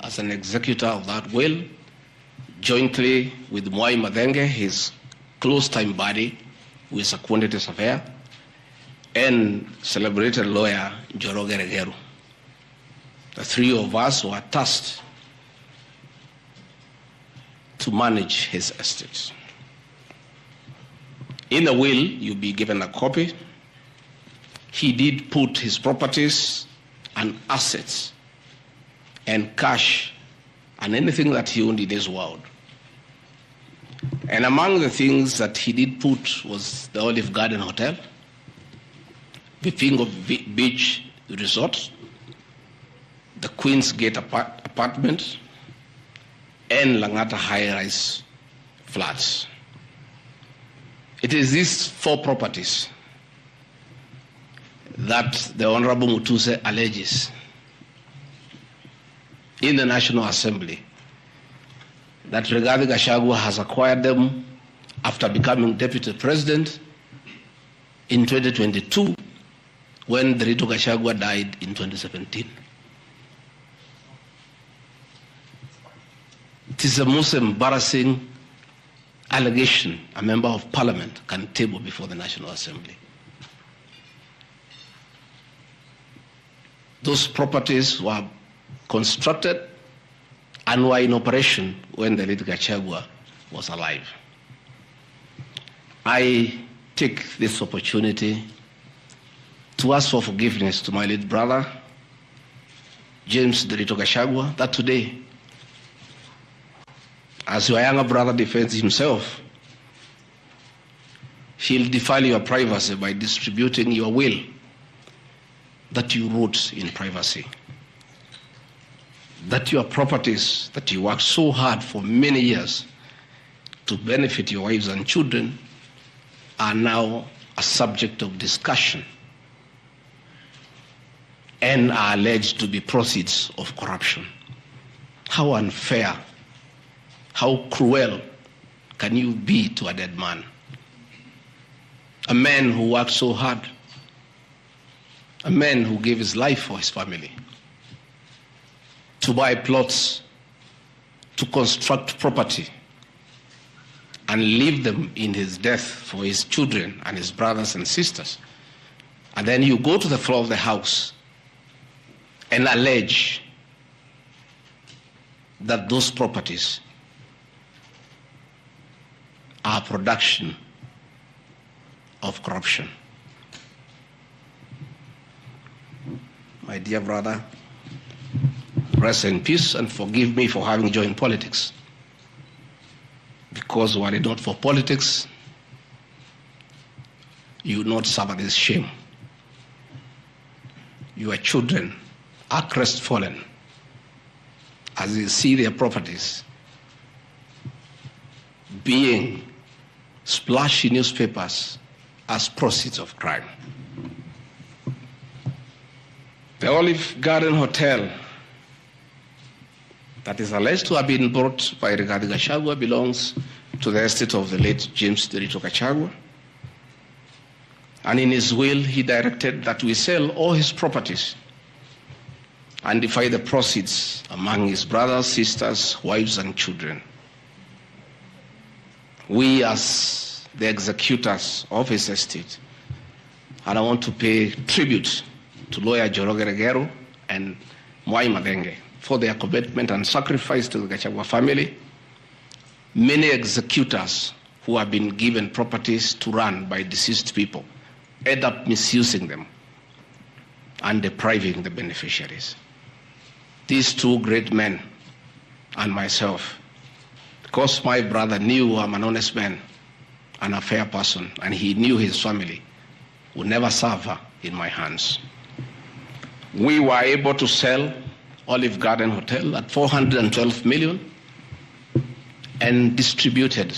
as an executor of that will, jointly with Mwai Madenge, his close-time buddy, who is a quantity surveyor, and celebrated lawyer Njoroge Regeru. The three of us were tasked to manage his estate. In the will, you'll be given a copy. He did put his properties and assets and cash and anything that he owned in this world. And among the things that he did put was the Olive Garden Hotel, the Fingo Beach Resort, the Queen's Gate apartment, and Langata high-rise flats. It is these four properties that the Honorable Mutuse alleges in the National Assembly that Rigathi Gachagua has acquired them after becoming Deputy President in 2022 when Rigathi Gachagua died in 2017. It is the most embarrassing allegation a member of parliament can table before the National Assembly. Those properties were constructed and were in operation when the late Gachagua was alive. I take this opportunity to ask for forgiveness to my late brother, James Rigathi Gachagua, that today, as your younger brother defends himself, he'll defile your privacy by distributing your will that you wrote in privacy. That your properties that you worked so hard for many years to benefit your wives and children are now a subject of discussion and are alleged to be proceeds of corruption. How unfair, how cruel can you be to a dead man? A man who worked so hard, a man who gave his life for his family, to buy plots, to construct property, and leave them in his death for his children and his brothers and sisters. And then you go to the floor of the House and allege that those properties are production of corruption. My dear brother, rest in peace and forgive me for having joined politics. Because were it not for politics, you would not suffer this shame. Your children are crestfallen as they see their properties being splashed in newspapers as proceeds of crime. The Olive Garden Hotel that is alleged to have been bought by Rigathi Gachagua belongs to the estate of the late James Rigathi Gachagua. And in his will, he directed that we sell all his properties and divide the proceeds among his brothers, sisters, wives, and children. We, as the executors of his estate, and I want to pay tribute to lawyer Njoroge Regeru and Mwai Madenge for their commitment and sacrifice to the Gachagua family. Many executors who have been given properties to run by deceased people end up misusing them and depriving the beneficiaries. These two great men and myself, because my brother knew I'm an honest man and a fair person, and he knew his family would never suffer in my hands. We were able to sell Olive Garden Hotel at 412 million and distributed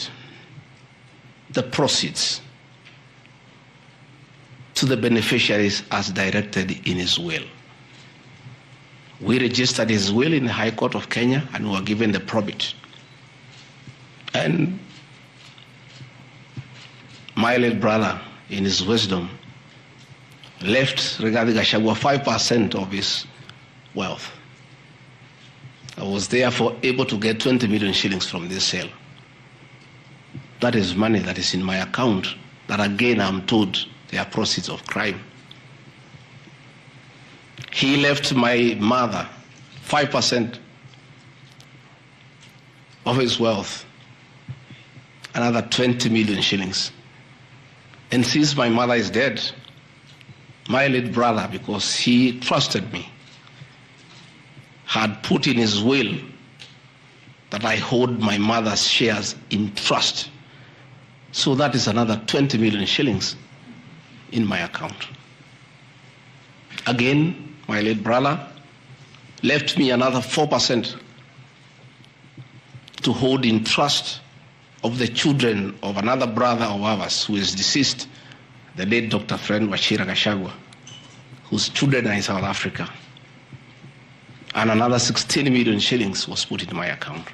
the proceeds to the beneficiaries as directed in his will. We registered his will in the High Court of Kenya and were given the probate. And my late brother, in his wisdom, left Rigathi Gachagua 5% of his wealth. I was therefore able to get 20 million shillings from this sale. That is money that is in my account that again I'm told they are proceeds of crime. He left my mother 5% of his wealth, another 20 million shillings. And since my mother is dead, my late brother, because he trusted me, had put in his will that I hold my mother's shares in trust. So that is another 20 million shillings in my account. Again, my late brother left me another 4% to hold in trust of the children of another brother of ours who is deceased, the late Dr. Friend Rigathi Gachagua, whose children are in South Africa. And another 16 million shillings was put in my account.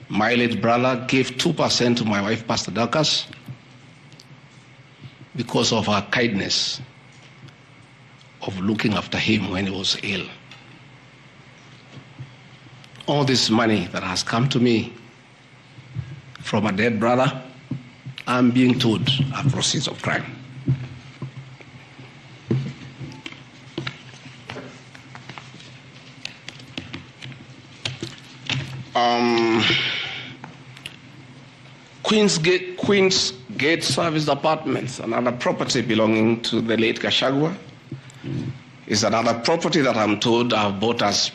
My late brother gave 2% to my wife, Pastor Dorcas, because of her kindness of looking after him when he was ill. All this money that has come to me from a dead brother, I'm being told are proceeds of crime. Queen's Gate Service Apartments, another property belonging to the late Gachagua, is another property that I'm told I've bought as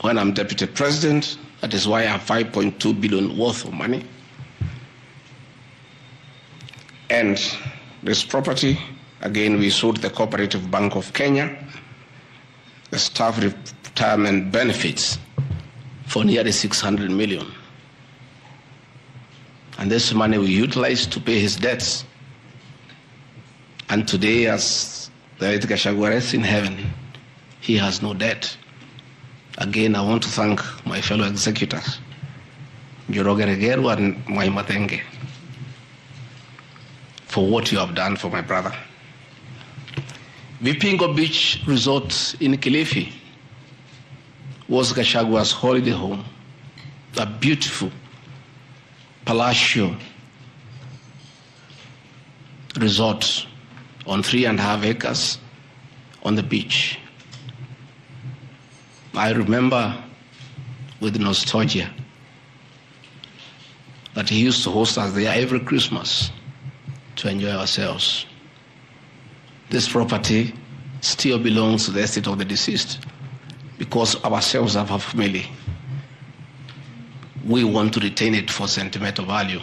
when I'm deputy president. That is why I have 5.2 billion worth of money. And this property, again, we sold the Cooperative Bank of Kenya, the staff retirement benefits for nearly 600 million. And this money we utilized to pay his debts. And today, as the late Gachagua is in heaven, he has no debt. Again, I want to thank my fellow executors, Njoroge Regeru and Mwaima Thenge, for what you have done for my brother. Vipingo Beach Resort in Kilifi was Gachagua's holiday home, a beautiful palatial resort on 3.5 acres on the beach. I remember with nostalgia that he used to host us there every Christmas to enjoy ourselves. This property still belongs to the estate of the deceased because ourselves have a family. We want to retain it for sentimental value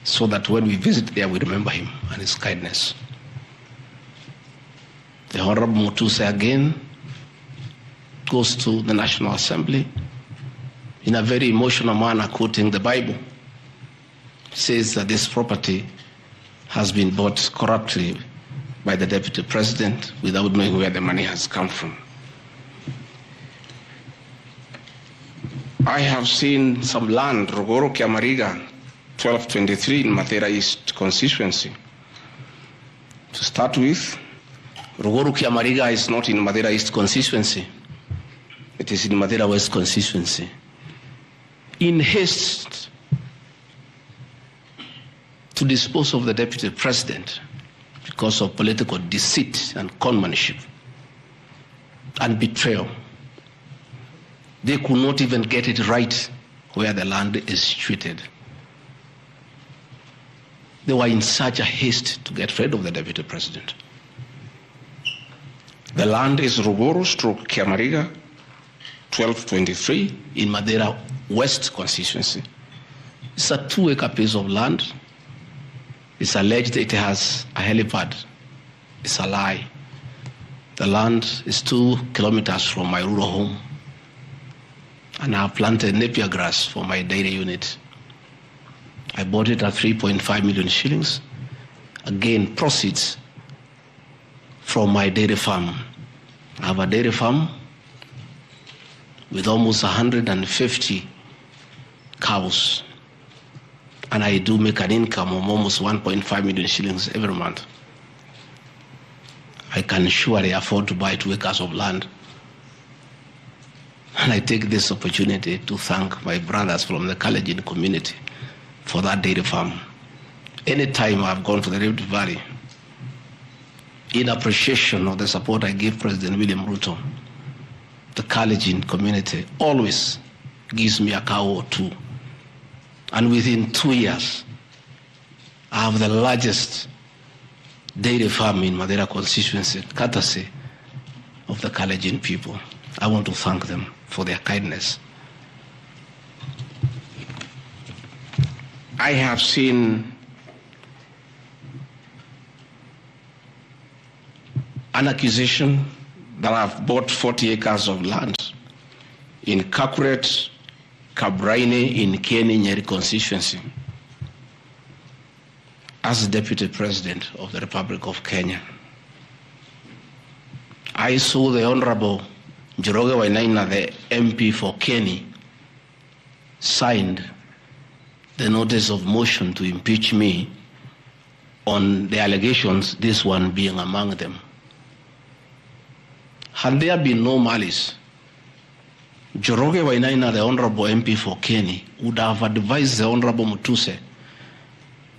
so that when we visit there, we remember him and his kindness. The Honorable Mutuse again goes to the National Assembly in a very emotional manner, quoting the Bible. Says that this property has been bought corruptly by the Deputy President without knowing where the money has come from. I have seen some land, Ruguru Kiamariga, 1223 in Mathera East constituency. To start with, Ruguru Kiamariga is not in Mathera East constituency. It is in Mathera West constituency. In haste to dispose of the Deputy President because of political deceit and conmanship and betrayal, they could not even get it right where the land is situated. They were in such a haste to get rid of the Deputy President. The land is Ruguru/Kiamariga, 1223 in Mathera West constituency. It's a 2-acre piece of land. It's alleged it has a helipad. It's a lie. The land is 2 kilometers from my rural home. And I have planted napier grass for my dairy unit. I bought it at 3.5 million shillings. Again, proceeds from my dairy farm. I have a dairy farm with almost 150 cows. And I do make an income of almost 1.5 million shillings every month. I can surely afford to buy 2 acres of land And I take this opportunity to thank my brothers from the Kalenjin community for that dairy farm. Anytime I've gone to the Rift Valley, in appreciation of the support I give President William Ruto, the Kalenjin community always gives me a cow or two. And within 2 years, I have the largest dairy farm in Madeira constituency, courtesy of the Kalenjin people. I want to thank them for their kindness. I have seen an accusation that I've bought 40 acres of land in Kakuret, Kabraine, in Keni, Nyeri constituency as Deputy President of the Republic of Kenya. I saw the Honorable Njoroge Wainaina, the MP for Keni, signed the notice of motion to impeach me on the allegations, this one being among them. Had there been no malice, Njoroge Wainaina, the Honorable MP for Keni, would have advised the Honorable Mutuse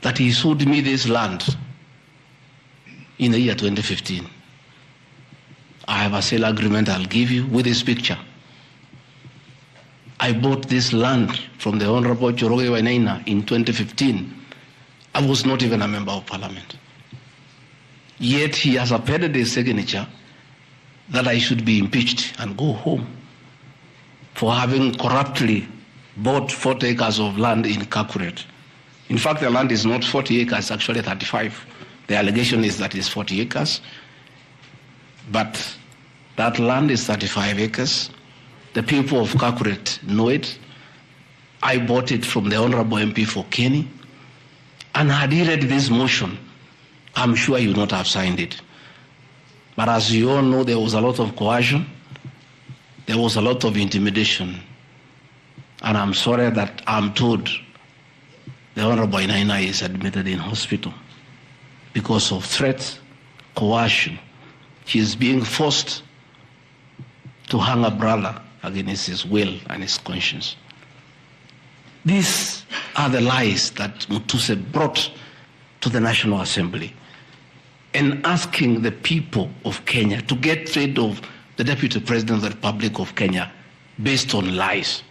that he sold me this land in the year 2015. I have a sale agreement I'll give you with this picture. I bought this land from the Honorable Njoroge Wainaina in 2015. I was not even a member of parliament. Yet he has appended his signature that I should be impeached and go home for having corruptly bought 40 acres of land in Kakuret. In fact, the land is not 40 acres, actually 35. The allegation is that it's 40 acres. But that land is 35 acres. The people of Kakuret know it. I bought it from the Honorable MP for Keni. And had he read this motion, I'm sure he would not have signed it. But as you all know, there was a lot of coercion. There was a lot of intimidation. And I'm sorry that I'm told the Honorable Wainaina is admitted in hospital because of threats, coercion. He is being forced to hang a brother against his will and his conscience. These are the lies that Mutuse brought to the National Assembly, and asking the people of Kenya to get rid of the Deputy President of the Republic of Kenya based on lies.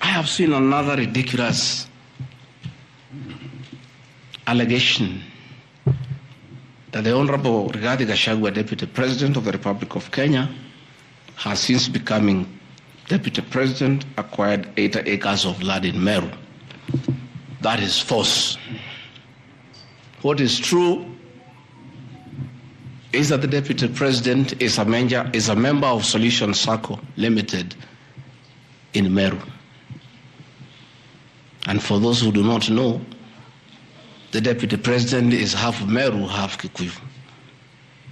I have seen another ridiculous allegation that the Honorable Rigathi Gachagua, Deputy President of the Republic of Kenya, has since becoming Deputy President, acquired 80 acres of land in Meru. That is false. What is true is that the Deputy President is a member of Solution Circle Limited in Meru. And for those who do not know, the Deputy President is half Meru, half Kikuyu.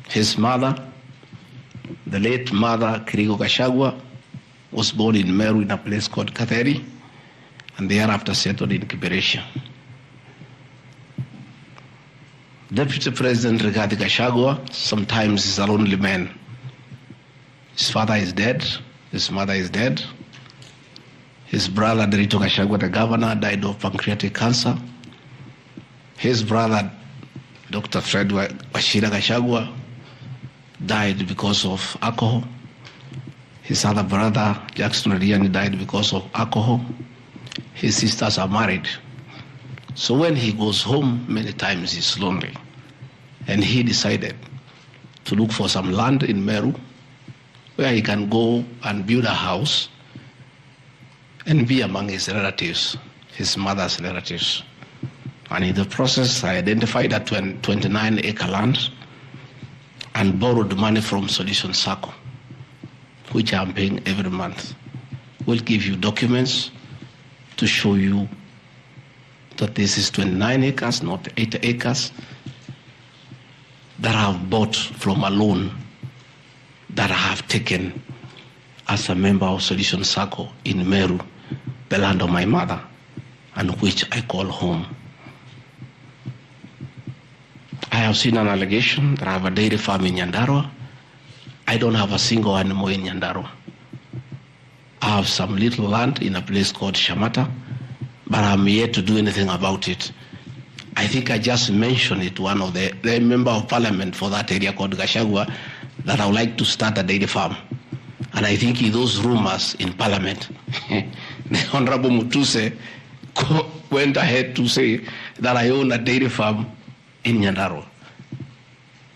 His mother, the late mother, Rigathi Gachagua, was born in Meru in a place called Katheri, and thereafter settled in Kiberesha. Deputy President Rigathi Gachagua sometimes is a lonely man. His father is dead, his mother is dead. His brother, Rigathi Gachagua, the governor, died of pancreatic cancer. His brother, Dr. Fred Wachira Gachagua, died because of alcohol. His other brother, Jackson Riani, died because of alcohol. His sisters are married. So when he goes home, many times he's lonely. And he decided to look for some land in Meru where he can go and build a house and be among his relatives, his mother's relatives. And in the process, I identified that 29-acre land and borrowed money from Solution Circle, which I'm paying every month. We'll give you documents to show you that this is 29 acres, not 80 acres, that I have bought from a loan that I have taken as a member of Solution Circle in Meru, the land of my mother, and which I call home. I have seen an allegation that I have a dairy farm in Nyandarua, I don't have a single animal in Nyandarua. I have some little land in a place called Shamata, but I'm yet to do anything about it. I think I just mentioned it to one of the member of parliament for that area called Gachagua that I would like to start a dairy farm. And I think in those rumors in parliament, the Honorable Mutuse went ahead to say that I own a dairy farm in Nyandarua.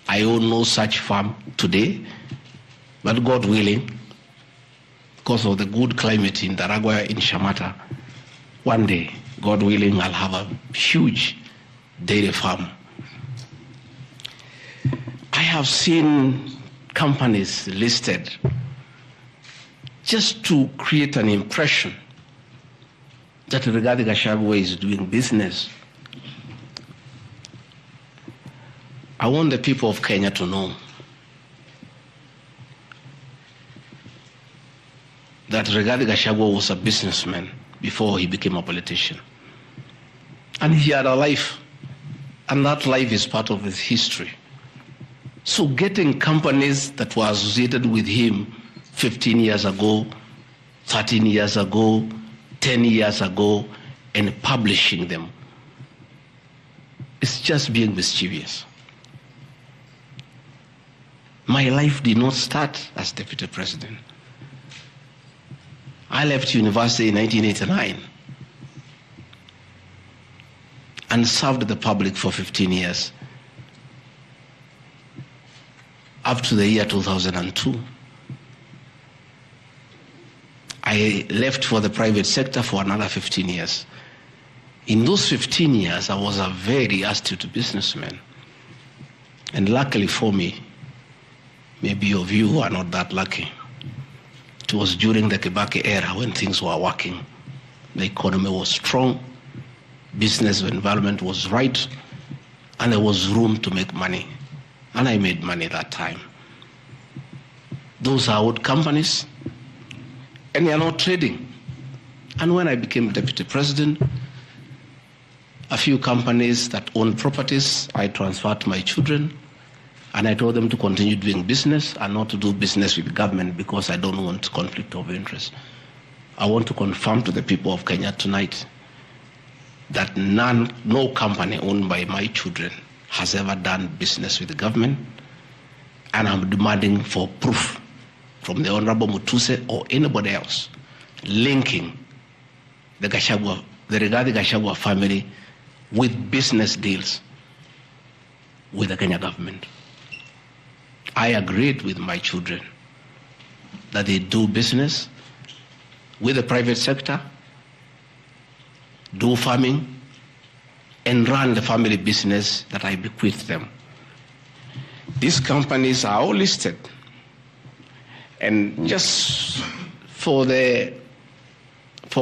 I own no such farm today, but God willing, because of the good climate in Daragwa, in Shamata, one day, God willing, I'll have a huge dairy farm. I have seen companies listed just to create an impression that Rigathi Gachagua is doing business. I want the people of Kenya to know that Rigathi Gachagua was a businessman before he became a politician. And he had a life, and that life is part of his history. So getting companies that were associated with him 15 years ago, 13 years ago, 10 years ago, and publishing them, it's just being mischievous. My life did not start as deputy president. I left university in 1989 and served the public for 15 years, up to the year 2002. I left for the private sector for another 15 years. In those 15 years, I was a very astute businessman. And luckily for me, maybe of you are not that lucky, it was during the Kibaki era when things were working. The economy was strong, business environment was right, and there was room to make money. And I made money that time. Those are old companies, and they are not trading. And when I became deputy president, a few companies that owned properties, I transferred to my children, and I told them to continue doing business and not to do business with the government because I don't want conflict of interest. I want to confirm to the people of Kenya tonight that no company owned by my children has ever done business with the government, and I'm demanding for proof from the Honorable Mutuse or anybody else linking the Rigathi Gachagua family with business deals with the Kenya government. I agreed with my children that they do business with the private sector, do farming, and run the family business that I bequeathed them. These companies are all listed. And just for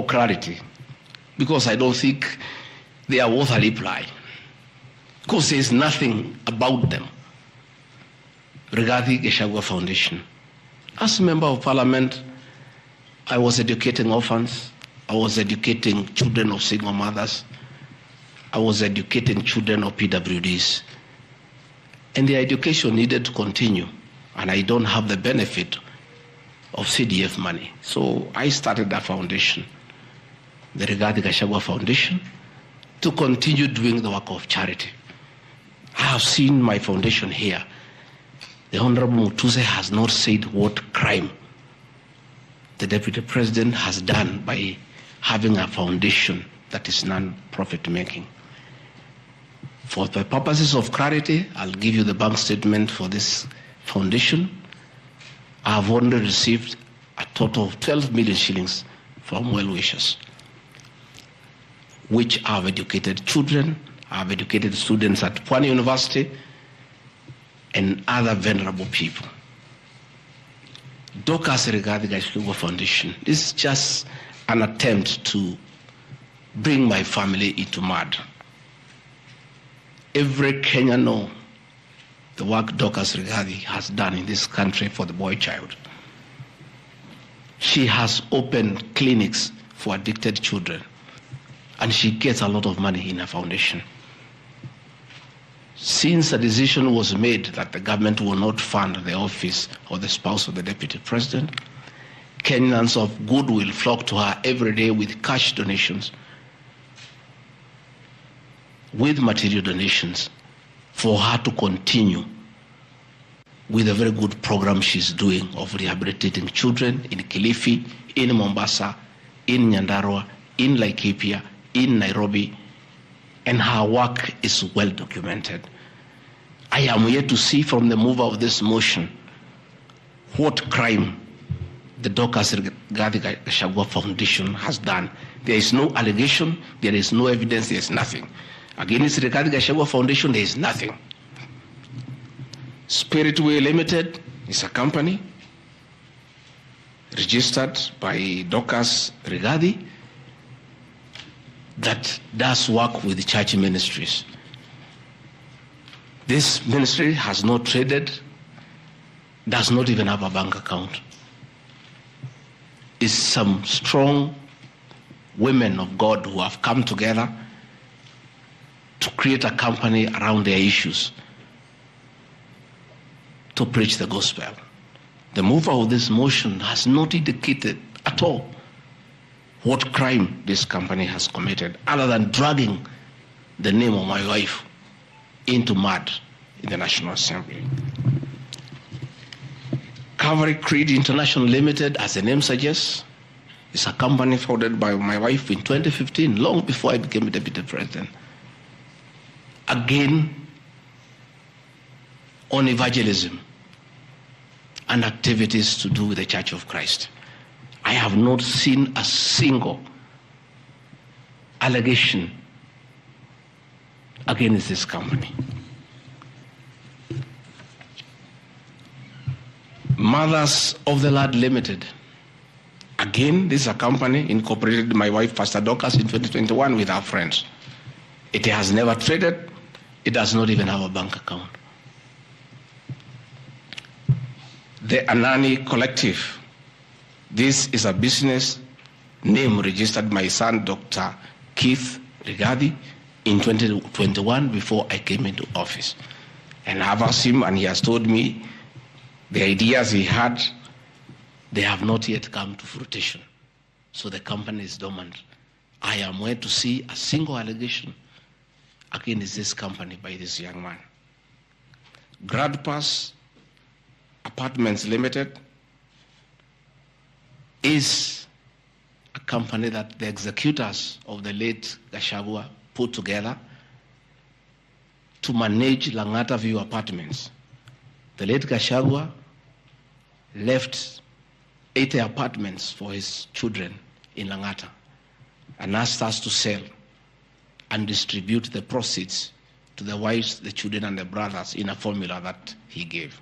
clarity, because I don't think they are worth a reply, because there's nothing about them. Rigathi Gachagua Foundation. As a member of parliament, I was educating orphans, I was educating children of single mothers, I was educating children of PWDs. And their education needed to continue, and I don't have the benefit of CDF money. So I started that foundation, the Rigathi Gachagua Foundation, to continue doing the work of charity. I have seen my foundation here. The Honorable Mutuse has not said what crime the Deputy President has done by having a foundation that is non-profit making. For the purposes of clarity, I'll give you the bank statement for this foundation. I have only received a total of 12 million shillings from well-wishers, which have educated children, have educated students at Pwani University, and other vulnerable people. Dorcas Rigathi Gachagua Foundation is just an attempt to bring my family into mud. Every Kenyan knows the work Dorcas Rigathi has done in this country for the boy child. She has opened clinics for addicted children, and she gets a lot of money in her foundation. since a decision was made that the government will not fund the office of the spouse of the deputy president, Kenyans of goodwill flock to her every day with cash donations, with material donations, for her to continue with a very good program she's doing of rehabilitating children in Kilifi, in Mombasa, in Nyandarua, in Laikipia, in Nairobi, and her work is well documented. I am yet to see from the mover of this motion what crime the Dorcas Rigathi Gachagua Foundation has done. There is no allegation, there is no evidence, there is nothing. Against Rigathi Gachagua Foundation, there is nothing. Spiritway Limited is a company registered by Dorcas Rigathi that does work with the church ministries. This ministry has not traded, does not even have a bank account. It's some strong women of God who have come together to create a company around their issues to preach the gospel. The mover of this motion has not indicated at all what crime this company has committed, other than dragging the name of my wife into mud in the National Assembly. Calvary Creed International Limited, as the name suggests, is a company founded by my wife in 2015, long before I became deputy president. Again, on evangelism and activities to do with the Church of Christ. I have not seen a single allegation against this company. Mothers of the Lord Limited. Again, this is a company incorporated by my wife, Pastor Dorcas, in 2021 with our friends. It has never traded. It does not even have a bank account. The Anani Collective. This is a business name registered by my son, Dr. Keith Rigathi, in 2021 before I came into office. And I've asked him, and he has told me the ideas he had, they have not yet come to fruition. So the company is dormant. I am yet to see a single allegation against this company by this young man. GradPass Apartments Limited is a company that the executors of the late Gachagua put together to manage Langata View Apartments. The late Gachagua left 80 apartments for his children in Langata and asked us to sell and distribute the proceeds to the wives, the children, and the brothers in a formula that he gave.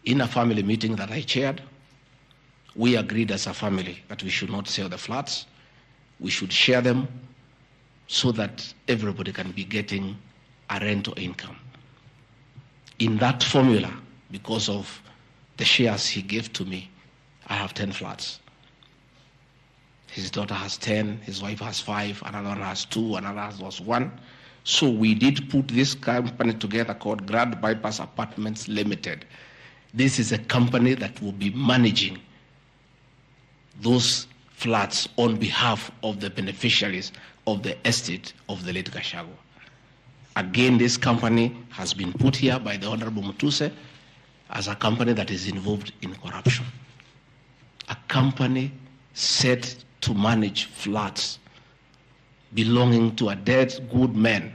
In a family meeting that I chaired, we agreed as a family that we should not sell the flats. We should share them so that everybody can be getting a rental income. In that formula, because of the shares he gave to me, I have 10 flats. His daughter has 10, his wife has 5, another one has 2, another has 1. So we did put this company together called Grand Bypass Apartments Limited. This is a company that will be managing those flats on behalf of the beneficiaries of the estate of the late Gachagua. Again, this company has been put here by the Honorable Mutuse as a company that is involved in corruption. A company set to manage flats belonging to a dead good man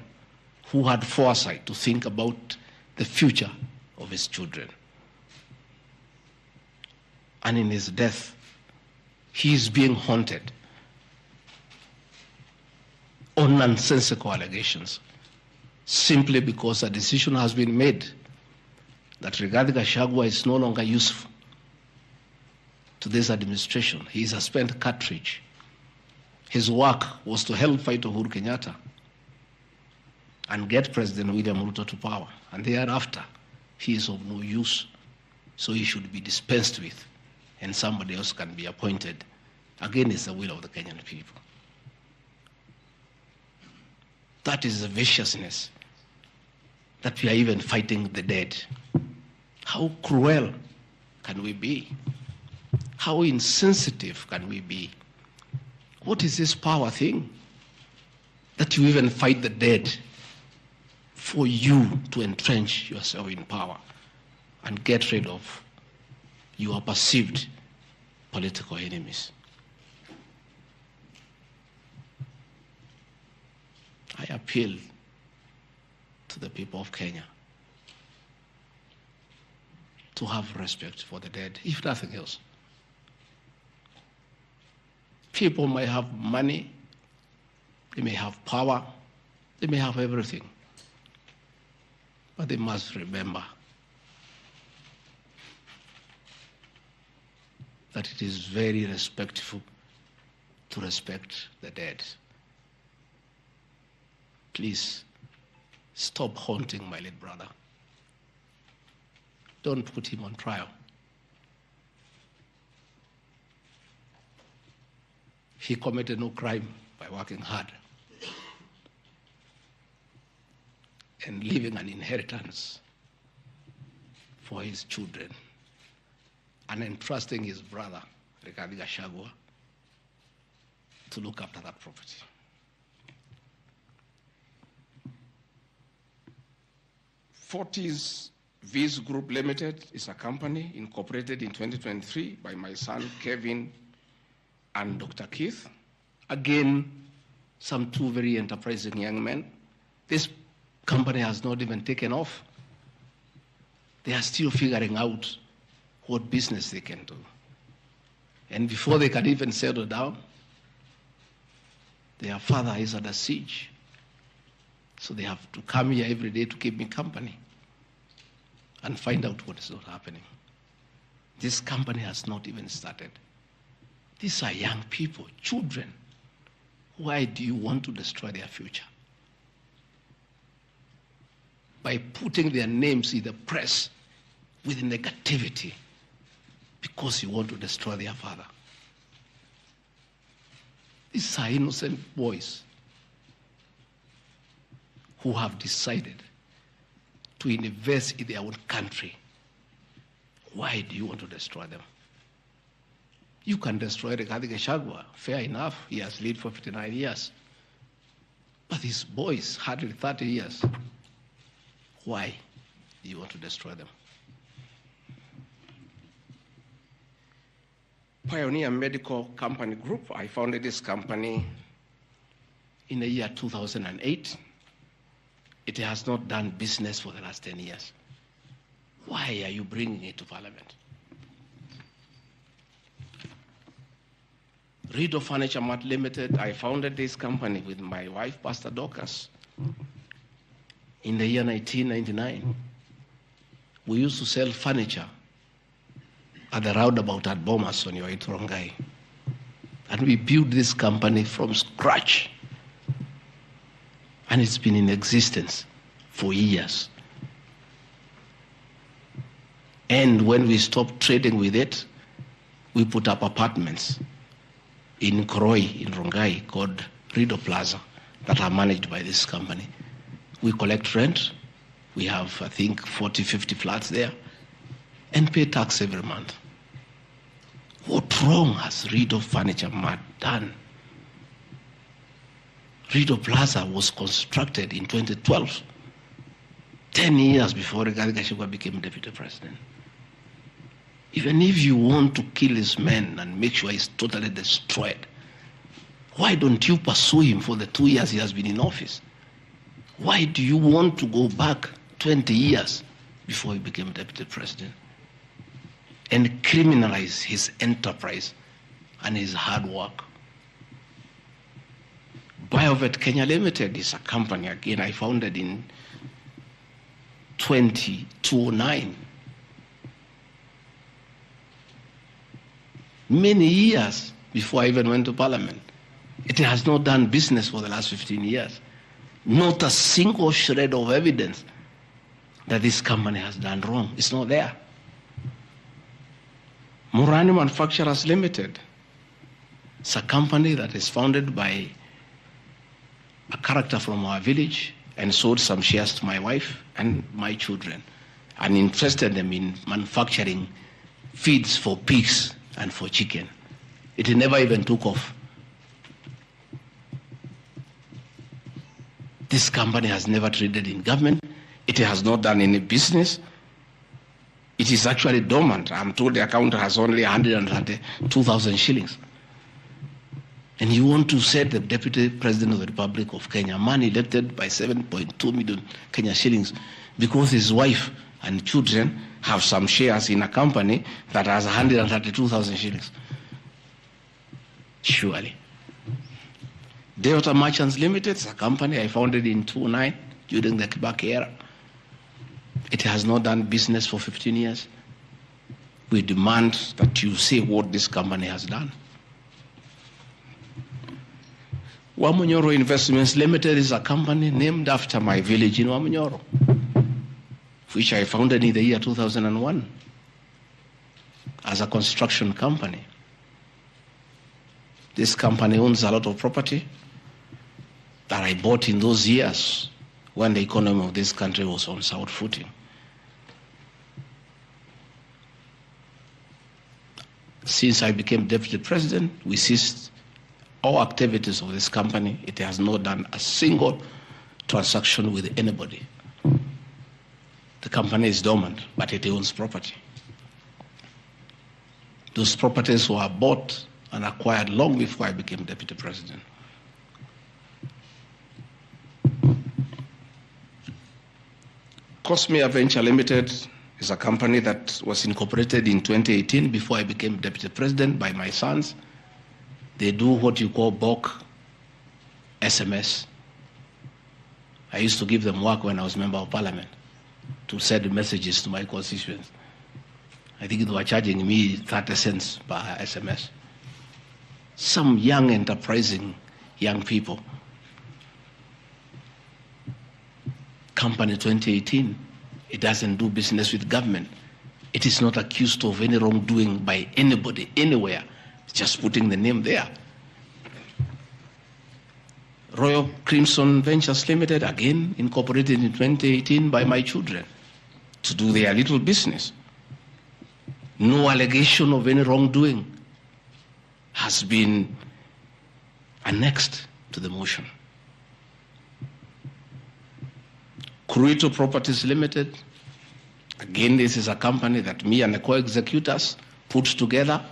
who had foresight to think about the future of his children. And in his death, he is being haunted on nonsensical allegations simply because a decision has been made that Rigathi Gachagua is no longer useful to this administration. He is a spent cartridge. His work was to help fight Uhuru Kenyatta and get President William Ruto to power. And thereafter, he is of no use. So he should be dispensed with, and somebody else can be appointed against the will of the Kenyan people. That is the viciousness that we are even fighting the dead. How cruel can we be? How insensitive can we be? What is this power thing? That you even fight the dead for you to entrench yourself in power and get rid of your perceived political enemies. I appeal to the people of Kenya to have respect for the dead, if nothing else. People may have money, they may have power, they may have everything, but they must remember that it is very respectful to respect the dead. Please stop haunting my late brother. Don't put him on trial. He committed no crime by working hard and leaving an inheritance for his children and entrusting his brother, Rigathi Gachagua, to look after that property. Fortis Viz Group Limited is a company incorporated in 2023 by my son, Kevin, and Dr. Keith. Again, some two very enterprising young men. This company has not even taken off. They are still figuring out what business they can do. And before they can even settle down, their father is under siege. So they have to come here every day to keep me company and find out what is not happening. This company has not even started. These are young people, children. Why do you want to destroy their future? By putting their names in the press with negativity because you want to destroy their father. These are innocent boys who have decided to invest in their own country. Why do you want to destroy them? You can destroy Rigathi Gachagua, fair enough, he has lived for 59 years. But these boys, hardly 30 years, why do you want to destroy them? Pioneer Medical Company Group, I founded this company in the year 2008. It has not done business for the last 10 years. Why are you bringing it to Parliament? Rido Furniture Mart Limited, I founded this company with my wife, Pastor Dorcas, in the year 1999. We used to sell furniture at the roundabout at Bomas on your way to Rongai. And we built this company from scratch. And it's been in existence for years. And when we stopped trading with it, we put up apartments in Kroi, in Rongai, called Rido Plaza, that are managed by this company. We collect rent. We have, I think, 40, 50 flats there, and pay tax every month. What wrong has Rido Furniture Mart done? Rido Plaza was constructed in 2012, 10 years before Rigathi Gachagua became deputy president. Even if you want to kill his man and make sure he's totally destroyed, why don't you pursue him for the 2 years he has been in office? Why do you want to go back 20 years before he became deputy president and criminalize his enterprise and his hard work? Biovet Kenya Limited is a company, again, I founded in 2009. Many years before I even went to Parliament. It has not done business for the last 15 years. Not a single shred of evidence that this company has done wrong. It's not there. Murani Manufacturers Limited. It's a company that is founded by a character from our village, and sold some shares to my wife and my children and interested them in manufacturing feeds for pigs and for chicken. It never even took off. This company has never traded in government. It has not done any business. It is actually dormant. I'm told the account has only 132,000 shillings. And you want to set the Deputy President of the Republic of Kenya, man elected by 7.2 million Kenya shillings, because his wife and children have some shares in a company that has 132,000 shillings. Surely. Delta Merchants Limited is a company I founded in 2009 during the Kibaki era. It has not done business for 15 years. We demand that you say what this company has done. Wamunyoro Investments Limited is a company named after my village in Wamunyoro, which I founded in the year 2001 as a construction company. This company owns a lot of property that I bought in those years when the economy of this country was on sound footing. Since I became Deputy President, we ceased all activities of this company. It has not done a single transaction with anybody. The company is dormant, but it owns property. Those properties were bought and acquired long before I became Deputy President. Cosmea Venture Limited is a company that was incorporated in 2018 before I became Deputy President by my sons. They do what you call bulk SMS. I used to give them work when I was Member of Parliament to send messages to my constituents. I think they were charging me 30 cents per SMS. Some young, enterprising young people. Company 2018, it doesn't do business with government. It is not accused of any wrongdoing by anybody, anywhere. It's just putting the name there. Royal Crimson Ventures Limited, again incorporated in 2018 by my children to do their little business. No allegation of any wrongdoing has been annexed to the motion. Cruito Properties Limited, again, this is a company that me and the co-executors put together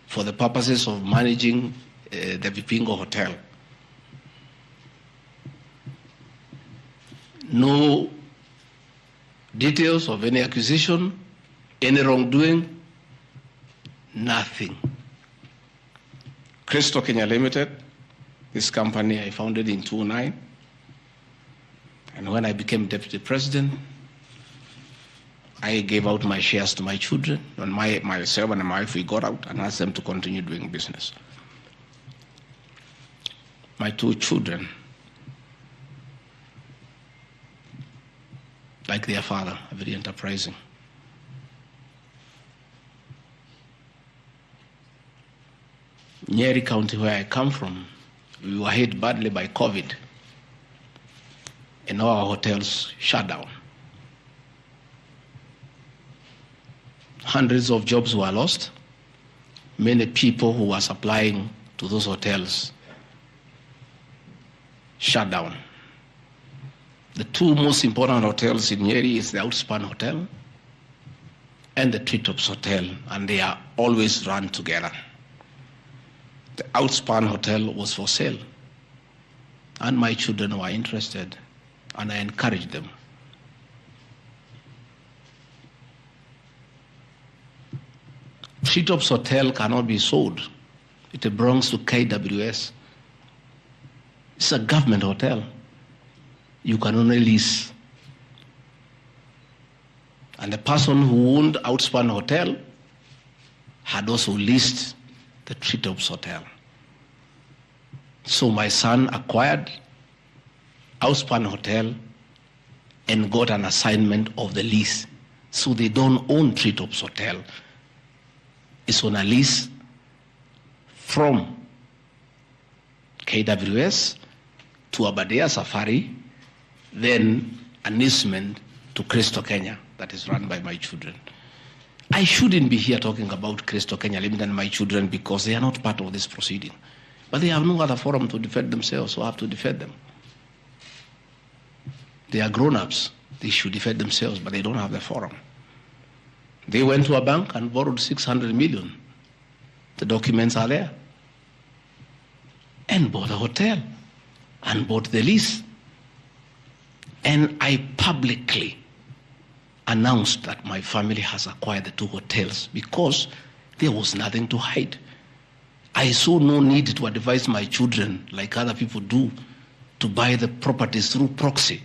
for the purposes of managing the Vipingo Hotel. No details of any accusation, any wrongdoing, nothing. Crystal Kenya Limited, this company I founded in 2009. And when I became Deputy President, I gave out my shares to my children, and myself and my wife, we got out and asked them to continue doing business. My two children, like their father, are very enterprising. Nyeri County, where I come from, we were hit badly by COVID, and all our hotels shut down. Hundreds of jobs were lost. Many people who were supplying to those hotels shut down. The two most important hotels in Nyeri is the Outspan Hotel and the Treetops Hotel, and they are always run together. The Outspan Hotel was for sale, and my children were interested, and I encouraged them. Treetops Hotel cannot be sold. It belongs to KWS. It's a government hotel. You can only lease. And the person who owned Outspan Hotel had also leased the Treetops Hotel. So my son acquired Outspan Hotel and got an assignment of the lease. So they don't own Treetops Hotel. It's on a lease from KWS to Aberdare Safari, then an easement to Crystal Kenya that is run by my children. I shouldn't be here talking about Crystal Kenya Limited and my children because they are not part of this proceeding. But they have no other forum to defend themselves, so I have to defend them. They are grown-ups. They should defend themselves, but they don't have the forum. They went to a bank and borrowed 600 million. The documents are there. And bought a hotel and bought the lease. And I publicly announced that my family has acquired the 2 hotels because there was nothing to hide. I saw no need to advise my children, like other people do, to buy the properties through proxy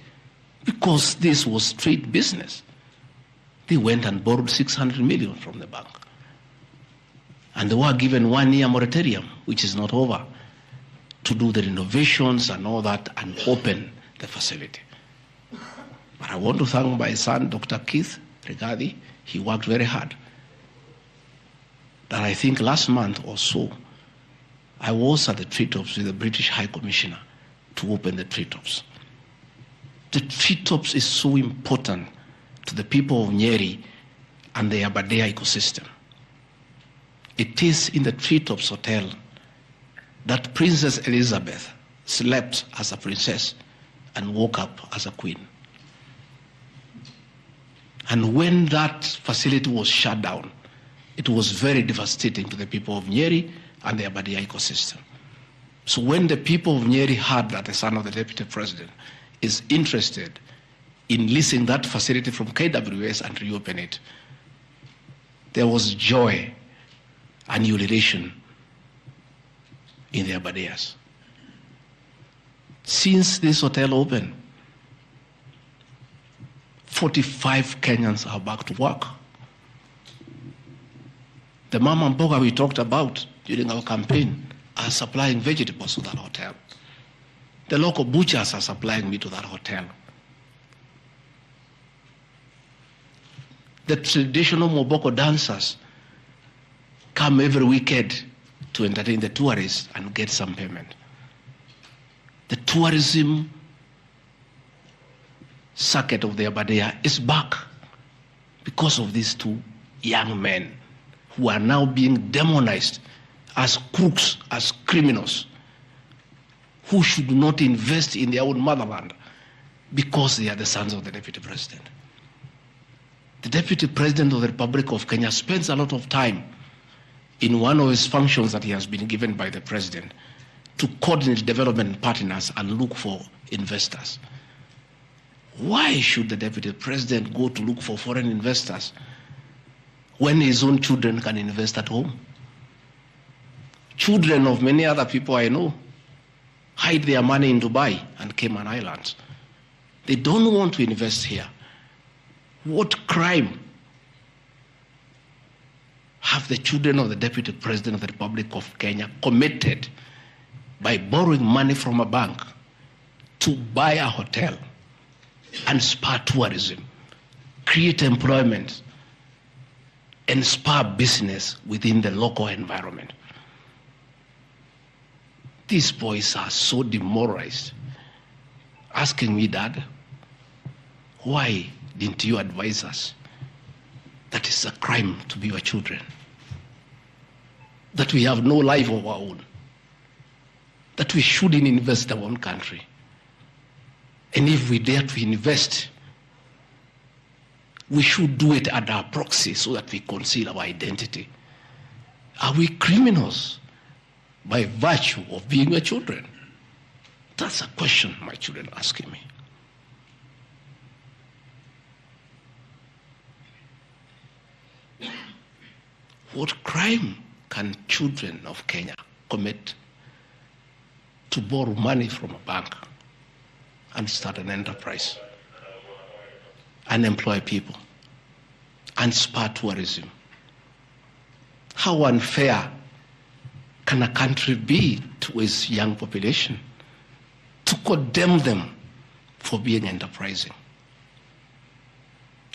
because this was straight business. They went and borrowed 600 million from the bank. And they were given 1-year moratorium, which is not over, to do the renovations and all that and open the facility. But I want to thank my son, Dr. Keith Rigathi. He worked very hard. That I think last month or so, I was at the treetops with the British High Commissioner to open the treetops. The treetops is so important to the people of Nyeri and the Aberdare ecosystem. It is in the treetops hotel that Princess Elizabeth slept as a princess and woke up as a queen. And when that facility was shut down, it was very devastating to the people of Nyeri and the Aberdare ecosystem. So when the people of Nyeri heard that the son of the deputy president is interested in leasing that facility from KWS and reopen it, there was joy and ululation in the Aberdares. Since this hotel opened, 45 Kenyans are back to work. The mama and mboga we talked about during our campaign are supplying vegetables to that hotel. The local butchers are supplying meat to that hotel. The traditional Moboko dancers come every weekend to entertain the tourists and get some payment. The tourism circuit of the Aberdare is back because of these 2 young men who are now being demonized as crooks, as criminals, who should not invest in their own motherland because they are the sons of the deputy president. The deputy president of the Republic of Kenya spends a lot of time in one of his functions that he has been given by the president to coordinate development partners and look for investors. Why should the deputy president go to look for foreign investors when his own children can invest at home? Children of many other people I know hide their money in Dubai and Cayman Islands. They don't want to invest here. What crime have the children of the deputy president of the Republic of Kenya committed by borrowing money from a bank to buy a hotel and spur tourism, create employment, and spur business within the local environment? These boys are so demoralized, asking me, Dad, why didn't you advise us that it's a crime to be your children, that we have no life of our own, that we shouldn't invest in our own country, and if we dare to invest, we should do it at our proxy so that we conceal our identity? Are we criminals by virtue of being your children? That's a question my children are asking me. What crime can children of Kenya commit to borrow money from a bank and start an enterprise and employ people and spur tourism? How unfair can a country be to its young population to condemn them for being enterprising?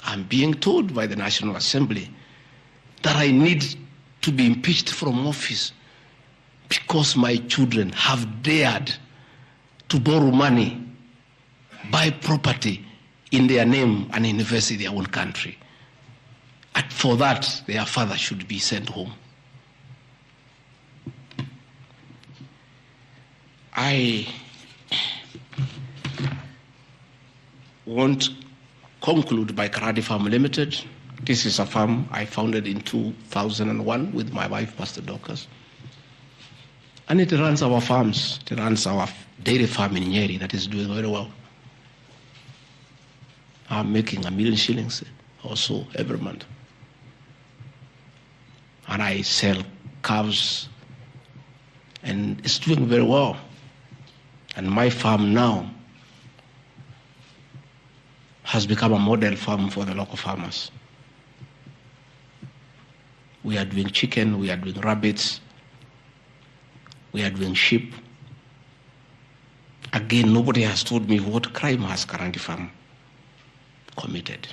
I'm being told by the National Assembly that I need to be impeached from office because my children have dared to borrow money buy property in their name and invest in their own country. And for that, their father should be sent home. I won't conclude by Karadi Farm Limited. This is a farm I founded in 2001 with my wife, Pastor Dorcas. And it runs our farms. It runs our dairy farm in Nyeri that is doing very well. I'm making $1 million shillings also every month. And I sell calves, and it's doing very well. And my farm now has become a model farm for the local farmers. We are doing chicken, we are doing rabbits, we are doing sheep. Again, nobody has told me what crime has Karandi Farm committed.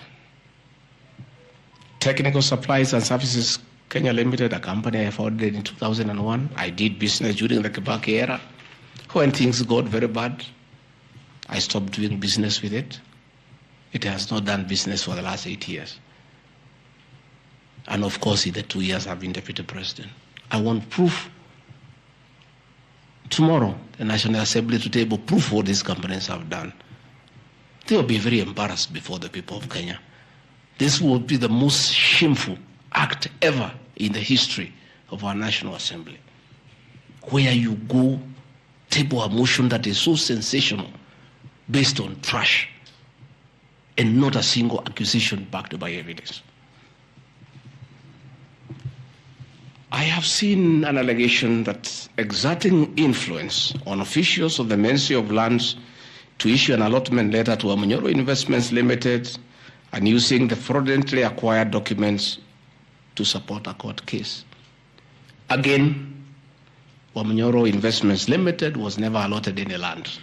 Technical Supplies and Services Kenya Limited, a company I founded in 2001. I did business during the Kibaki era. When things got very bad, I stopped doing business with it. It has not done business for the last 8 years. And of course, in the 2 years I've been deputy president. I want proof. Tomorrow, the National Assembly to table proof what these companies have done. They will be very embarrassed before the people of Kenya. This will be the most shameful act ever in the history of our National Assembly, where you go table a motion that is so sensational based on trash and not a single accusation backed by evidence. I have seen an allegation that exerting influence on officials of the Ministry of Lands to issue an allotment letter to Amunyoro Investments Limited and using the fraudulently acquired documents to support a court case. Again, Amunyoro Investments Limited was never allotted any land.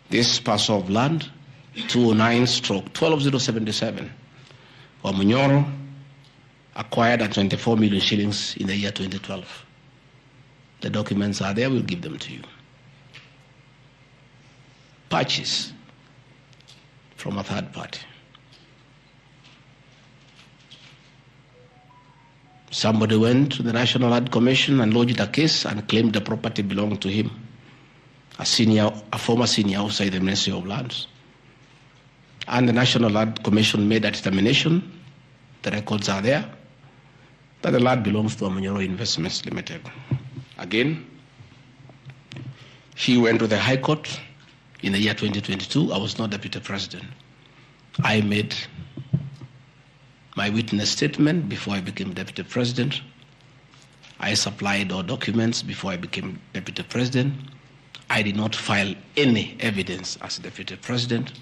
This parcel of land, 209/12077, Amunyoro acquired at 24 million shillings in the year 2012. The documents are there, we'll give them to you. Purchase from a third party. Somebody went to the National Land Commission and lodged a case and claimed the property belonged to him, a former senior outside the Ministry of Lands. And the National Land Commission made a determination, the records are there, that the land belongs to Amunyoro Investments Limited. Again, he went to the High Court in the year 2022. I was not deputy president. I made my witness statement before I became deputy president. I supplied all documents before I became deputy president. I did not file any evidence as deputy president.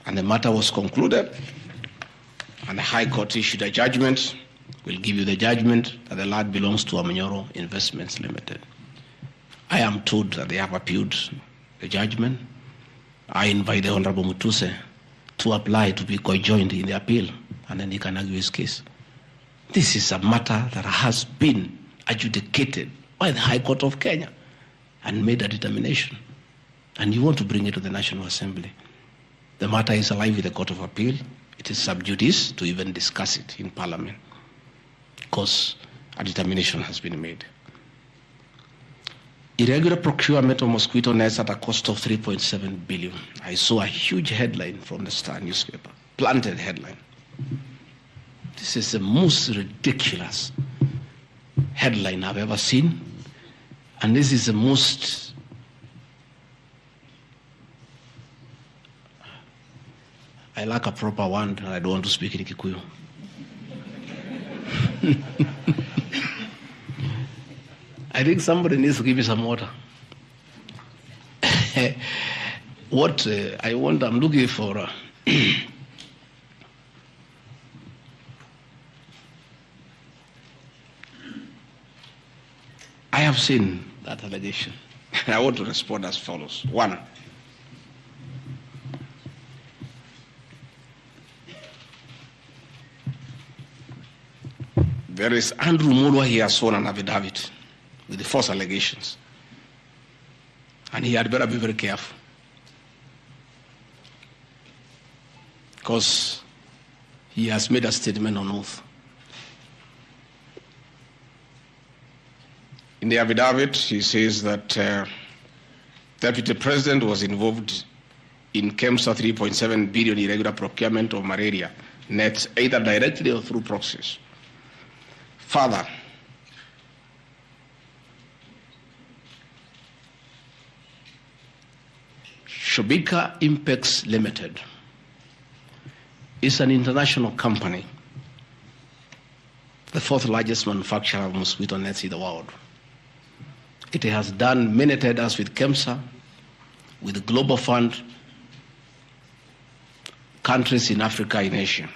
And the matter was concluded, and the High Court issued a judgment. We'll give you the judgment that the land belongs to Amunyoro Investments Limited. I am told that they have appealed the judgment. I invite the Honorable Mutuse to apply to be co-joined in the appeal, and then he can argue his case. This is a matter that has been adjudicated by the High Court of Kenya and made a determination. And you want to bring it to the National Assembly. The matter is alive with the Court of Appeal. It is sub judice to even discuss it in Parliament because a determination has been made. Irregular procurement of mosquito nets at a cost of 3.7 billion. I saw a huge headline from the Star newspaper, planted headline. This is the most ridiculous headline I've ever seen. And this is the most I lack a proper one, and I don't want to speak in Kikuyu. I think somebody needs to give me some water. What I want, I'm looking for. I have seen that allegation. I want to respond as follows. One, there is Andrew Mulwa, he has sworn an affidavit with the false allegations. And he had better be very careful, because he has made a statement on oath. In the affidavit, he says that Deputy President was involved in KEMSA 3.7 billion irregular procurement of malaria nets, either directly or through proxies. Further, Shobika Impex Limited is an international company, the fourth largest manufacturer of mosquito nets in the world. It has done many tenders with KEMSA, with the Global Fund, countries in Africa, in Asia.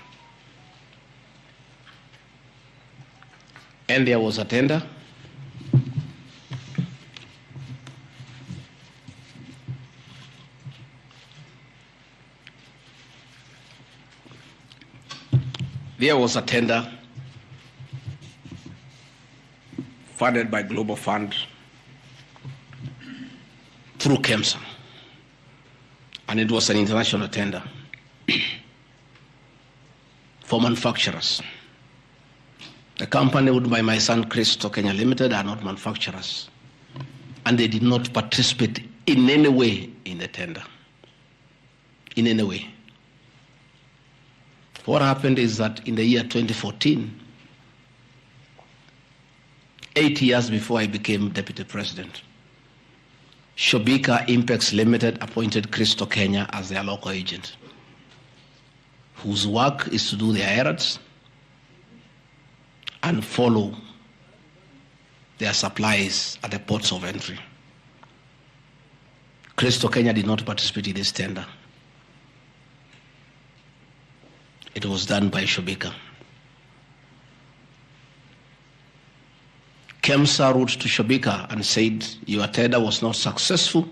And there was a tender. There was a tender funded by Global Fund through KEMSA, and it was an international tender for manufacturers. The company owned by my son Christo Kenya Limited are not manufacturers, and they did not participate in any way in the tender. In any way. What happened is that in the year 2014, 8 years before I became Deputy President, Shobika Impex Limited appointed Christo Kenya as their local agent, whose work is to do their errands and follow their supplies at the ports of entry. Christo Kenya did not participate in this tender. It was done by Shobika. KEMSA wrote to Shobika and said, your tender was not successful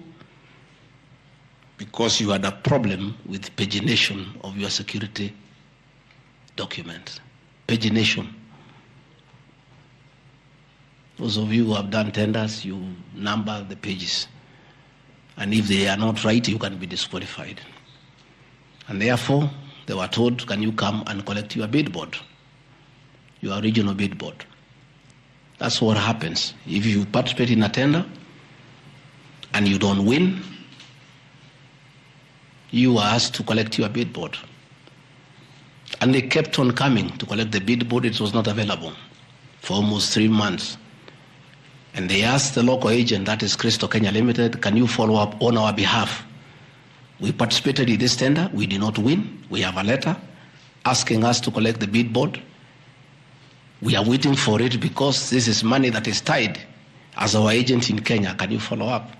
because you had a problem with pagination of your security documents. Pagination. Those of you who have done tenders, you number the pages. And if they are not right, you can be disqualified. And therefore, they were told, can you come and collect your bid board, your original bid board? That's what happens. If you participate in a tender and you don't win, you are asked to collect your bid board. And they kept on coming to collect the bid board. It was not available for almost 3 months. And they asked the local agent, that is Christo Kenya Limited, can you follow up on our behalf? We participated in this tender. We did not win. We have a letter asking us to collect the bid board. We are waiting for it because this is money that is tied as our agent in Kenya. Can you follow up?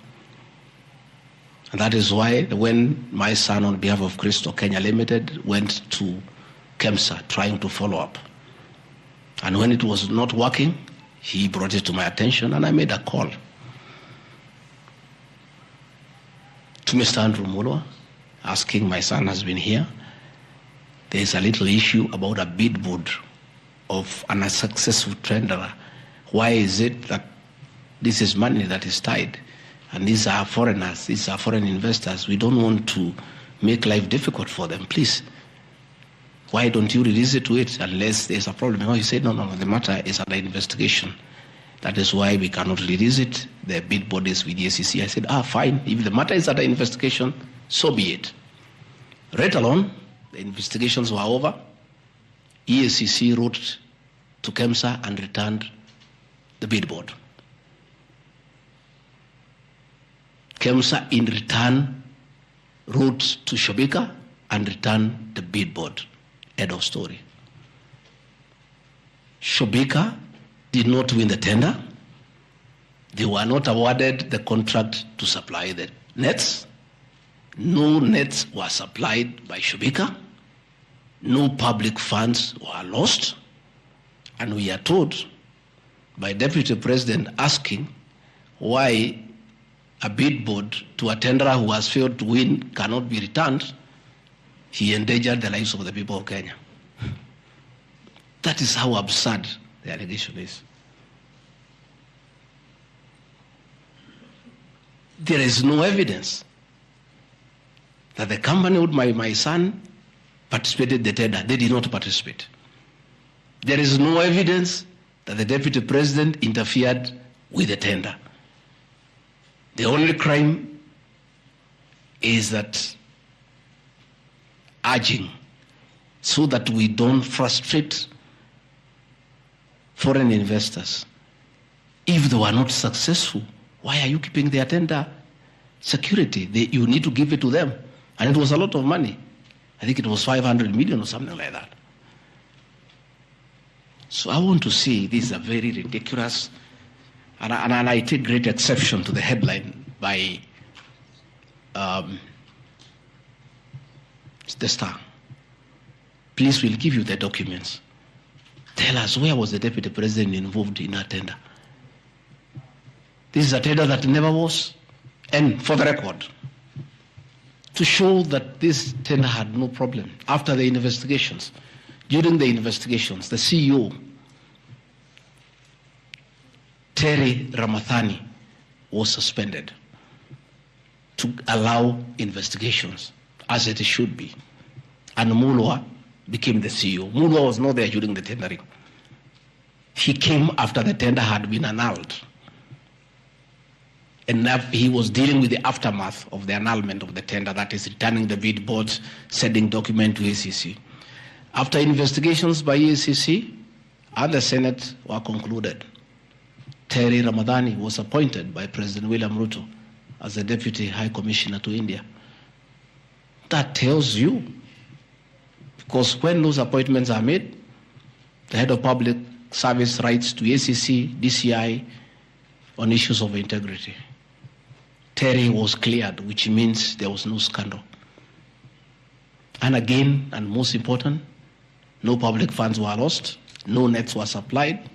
And that is why when my son, on behalf of Christo Kenya Limited, went to KEMSA trying to follow up, and when it was not working, he brought it to my attention, and I made a call to Mr. Andrew Mulwa, asking, my son has been here. There is a little issue about a bid board of an unsuccessful tenderer. Why is it that this is money that is tied? And these are foreigners, these are foreign investors. We don't want to make life difficult for them. Please, why don't you release it to it unless there's a problem? No, he said, no, the matter is under investigation. That is why we cannot release it. The bid board is with the SEC. I said, fine. If the matter is under investigation, so be it. Right along, the investigations were over. EACC wrote to KEMSA and returned the bid board. KEMSA in return wrote to Shobika and returned the bid board. End of story. Shobika did not win the tender. They were not awarded the contract to supply the nets. No nets were supplied by Shobika. No public funds were lost. And we are told by Deputy President asking why a bid board to a tenderer who has failed to win cannot be returned. He endangered the lives of the people of Kenya. That is how absurd the allegation is. There is no evidence that the company with my son participated in the tender. They did not participate. There is no evidence that the deputy president interfered with the tender. The only crime is that urging so that we don't frustrate foreign investors. If they were not successful, why are you keeping their tender security? You need to give it to them. And it was a lot of money. I think it was 500 million or something like that. So I want to say this is a very ridiculous, and I take great exception to the headline by the Star. Please, we'll give you the documents. Tell us, where was the deputy president involved in that tender? This is a tender that never was. And for the record, to show that this tender had no problem, after the investigations, during the investigations, the CEO, Terry Ramathani, was suspended to allow investigations, as it should be. And Mulwa became the CEO. Mulwa was not there during the tendering. He came after the tender had been annulled. And he was dealing with the aftermath of the annulment of the tender, that is returning the bid boards, sending document to ACC. After investigations by ACC and the Senate were concluded, Terry Ramathani was appointed by President William Ruto as the Deputy High Commissioner to India. That tells you, because when those appointments are made, the head of public service writes to ACC, DCI on issues of integrity. Terry was cleared, which means there was no scandal. And again, and most important, no public funds were lost, no nets were supplied.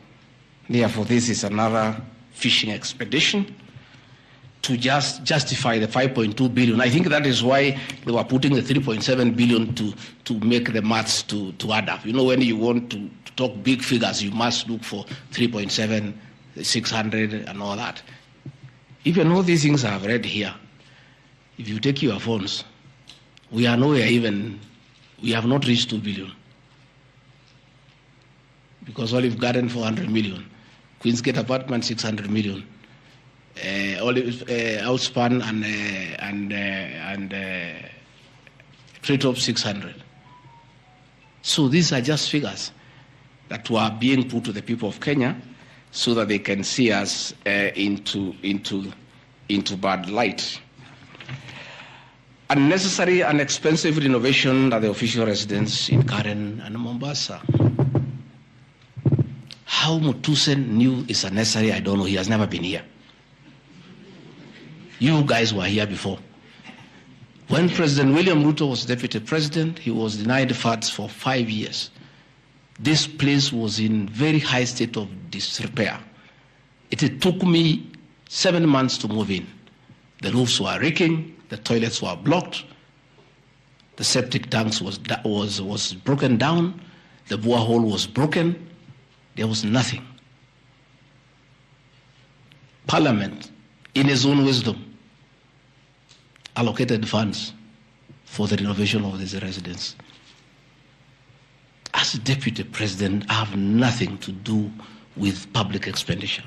Therefore, this is another fishing expedition to just justify the 5.2 billion. I think that is why they were putting the 3.7 billion to make the maths to add up. You know, when you want to talk big figures, you must look for 3.7, 600 and all that. Even all these things I've read here, if you take your phones, we are nowhere even, we have not reached 2 billion. Because Olive Garden, 400 million. Queensgate Apartment, 600 million. Outspan and Treetop, 600. So these are just figures that were being put to the people of Kenya so that they can see us into bad light. Unnecessary and expensive renovation at the official residence in Karen and Mombasa. How Mutusen knew is unnecessary, I don't know. He has never been here. You guys were here before. When President William Ruto was deputy president, he was denied funds for 5 years. This place was in very high state of disrepair. It took me 7 months to move in. The roofs were leaking, the toilets were blocked, the septic tanks was broken down, the borehole was broken. There was nothing. Parliament, in its own wisdom, allocated funds for the renovation of this residence. As deputy president, I have nothing to do with public expenditure.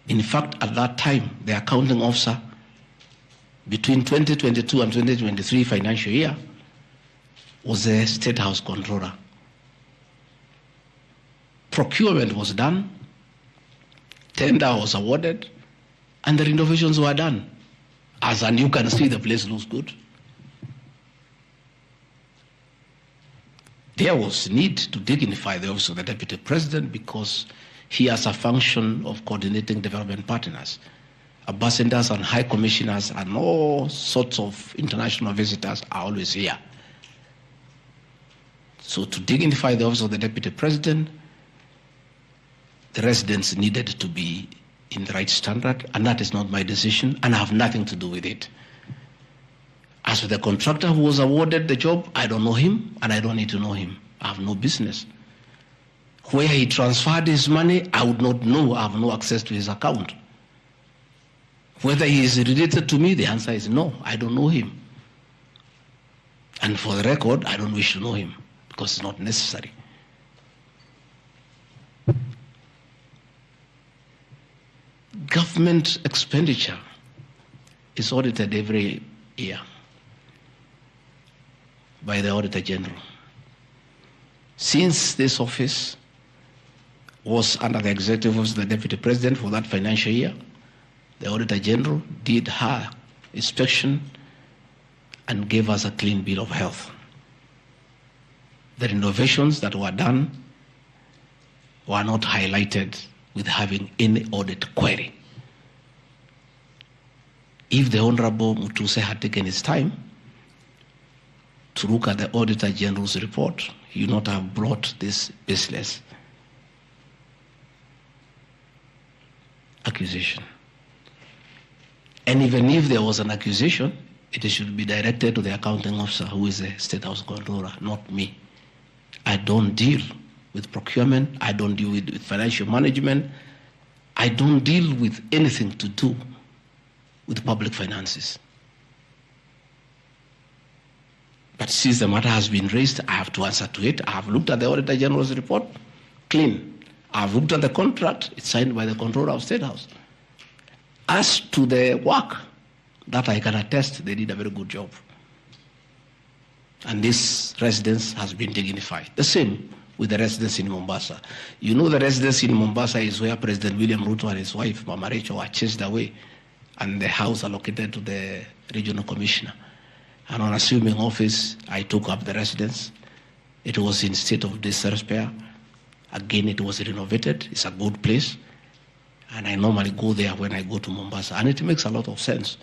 In fact, at that time, the accounting officer, between 2022 and 2023 financial year, was the State House Controller. Procurement was done, tender was awarded, and the renovations were done. And you can see the place looks good. There was need to dignify the office of the deputy president because he has a function of coordinating development partners. Ambassadors and high commissioners and all sorts of international visitors are always here. So to dignify the office of the deputy president, the residents needed to be in the right standard, and that is not my decision, and I have nothing to do with it. As for the contractor who was awarded the job, I don't know him, and I don't need to know him. I have no business. Where he transferred his money, I would not know. I have no access to his account. Whether he is related to me, the answer is no, I don't know him. And for the record, I don't wish to know him because it's not necessary. Government expenditure is audited every year by the Auditor General. Since this office was under the executive office of the Deputy President for that financial year, the Auditor General did her inspection and gave us a clean bill of health. The renovations that were done were not highlighted with having any audit query. If the Honorable Mutuse had taken his time to look at the Auditor General's report, he would not have brought this baseless accusation. And even if there was an accusation, it should be directed to the accounting officer, who is the State House Controller, not me. I don't deal with procurement. I don't deal with financial management. I don't deal with anything to do with public finances. But since the matter has been raised, I have to answer to it. I have looked at the Auditor General's report, clean. I have looked at the contract, it's signed by the Controller of State House. As to the work, that I can attest, they did a very good job. And this residence has been dignified. The same with the residence in Mombasa. You know, the residence in Mombasa is where President William Ruto and his wife, Mama Rachel, were chased away, and the house allocated to the regional commissioner. And on assuming office, I took up the residence. It was in state of disrepair. Again, it was renovated. It's a good place. And I normally go there when I go to Mombasa. And it makes a lot of sense,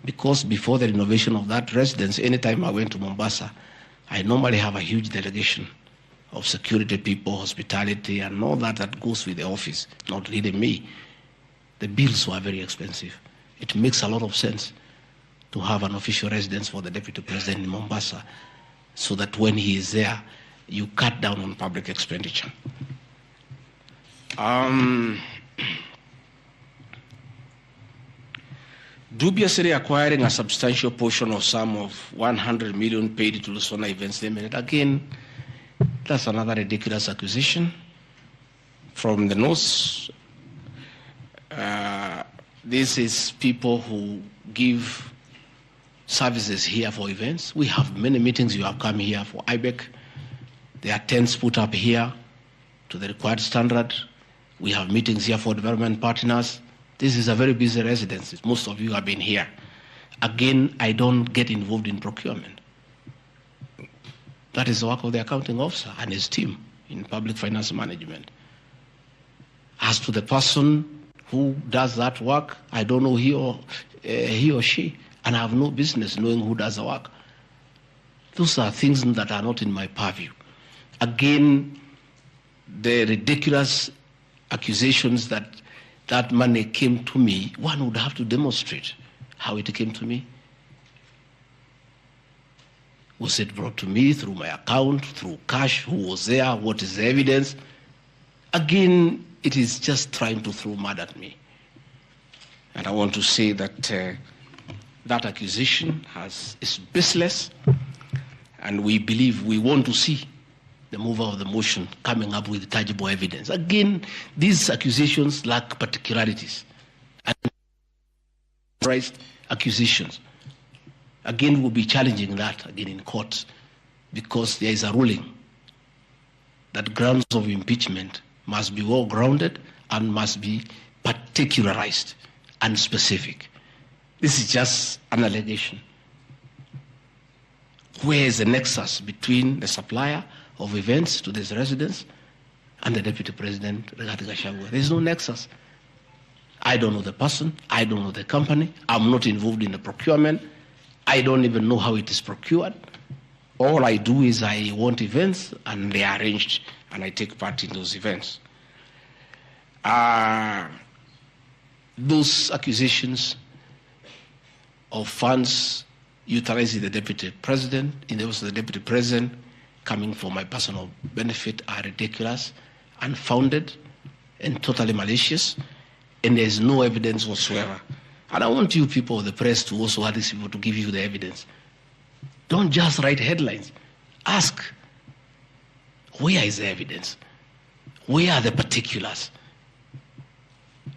because before the renovation of that residence, anytime I went to Mombasa, I normally have a huge delegation of security people, hospitality, and all that goes with the office, not really me. The bills were very expensive. It makes a lot of sense to have an official residence for the Deputy President in Mombasa, so that when he is there, you cut down on public expenditure. Dubiously acquiring a substantial portion of sum of 100 million paid to Lusona Events Limited. Again, that's another ridiculous accusation from the north. This is people who give services here for events. We have many meetings. You have come here for IBEC. There are tents put up here to the required standard. We have meetings here for development partners. This is a very busy residence. Most of you have been here. Again, I don't get involved in procurement. That is the work of the accounting officer and his team in public finance management. As to the person who does that work, I don't know he or she, and I have no business knowing who does the work. Those are things that are not in my purview. Again, the ridiculous accusations that money came to me, one would have to demonstrate how it came to me. Was it brought to me through my account, through cash? Who was there? What is the evidence? Again, it is just trying to throw mud at me. And I want to say that that accusation is baseless, and we believe we want to see the mover of the motion coming up with tangible evidence. Again, these accusations lack particularities and accusations. Again, we'll be challenging that again in court, because there is a ruling that grounds of impeachment must be well grounded and must be particularized and specific. This is just an allegation. Where is the nexus between the supplier of events to this residence and the Deputy President, Rigathi Gachagua? There is no nexus. I don't know the person. I don't know the company. I'm not involved in the procurement. I don't even know how it is procured. All I do is I want events, and they are arranged, and I take part in those events. Those accusations of funds utilizing the Deputy President, in the office of the Deputy President, coming for my personal benefit, are ridiculous, unfounded, and totally malicious, and there is no evidence whatsoever And I want you people, the press, to also have these people to give you the evidence. Don't just write headlines. Ask, where is the evidence? Where are the particulars?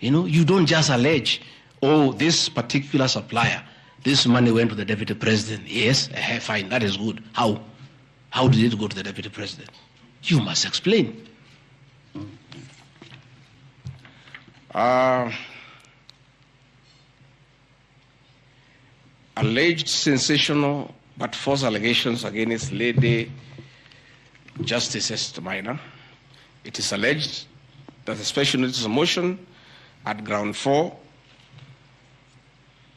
You know, you don't just allege, oh, this particular supplier, this money went to the deputy president. Yes, fine, that is good. How? How did it go to the deputy president? You must explain. Alleged sensational but false allegations against Lady Justice Esther Maina. It is alleged that the special notice of motion at ground 4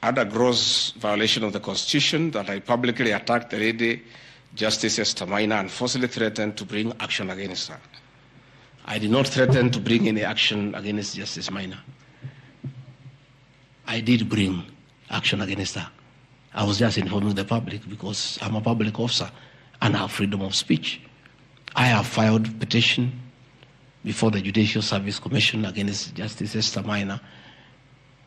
had a gross violation of the Constitution, that I publicly attacked the Lady Justice Esther Maina and forcibly threatened to bring action against her. I did not threaten to bring any action against Justice Maina. I did bring action against her. I was just informing the public because I'm a public officer and I have freedom of speech. I have filed petition before the Judicial Service Commission against Justice Esther Maina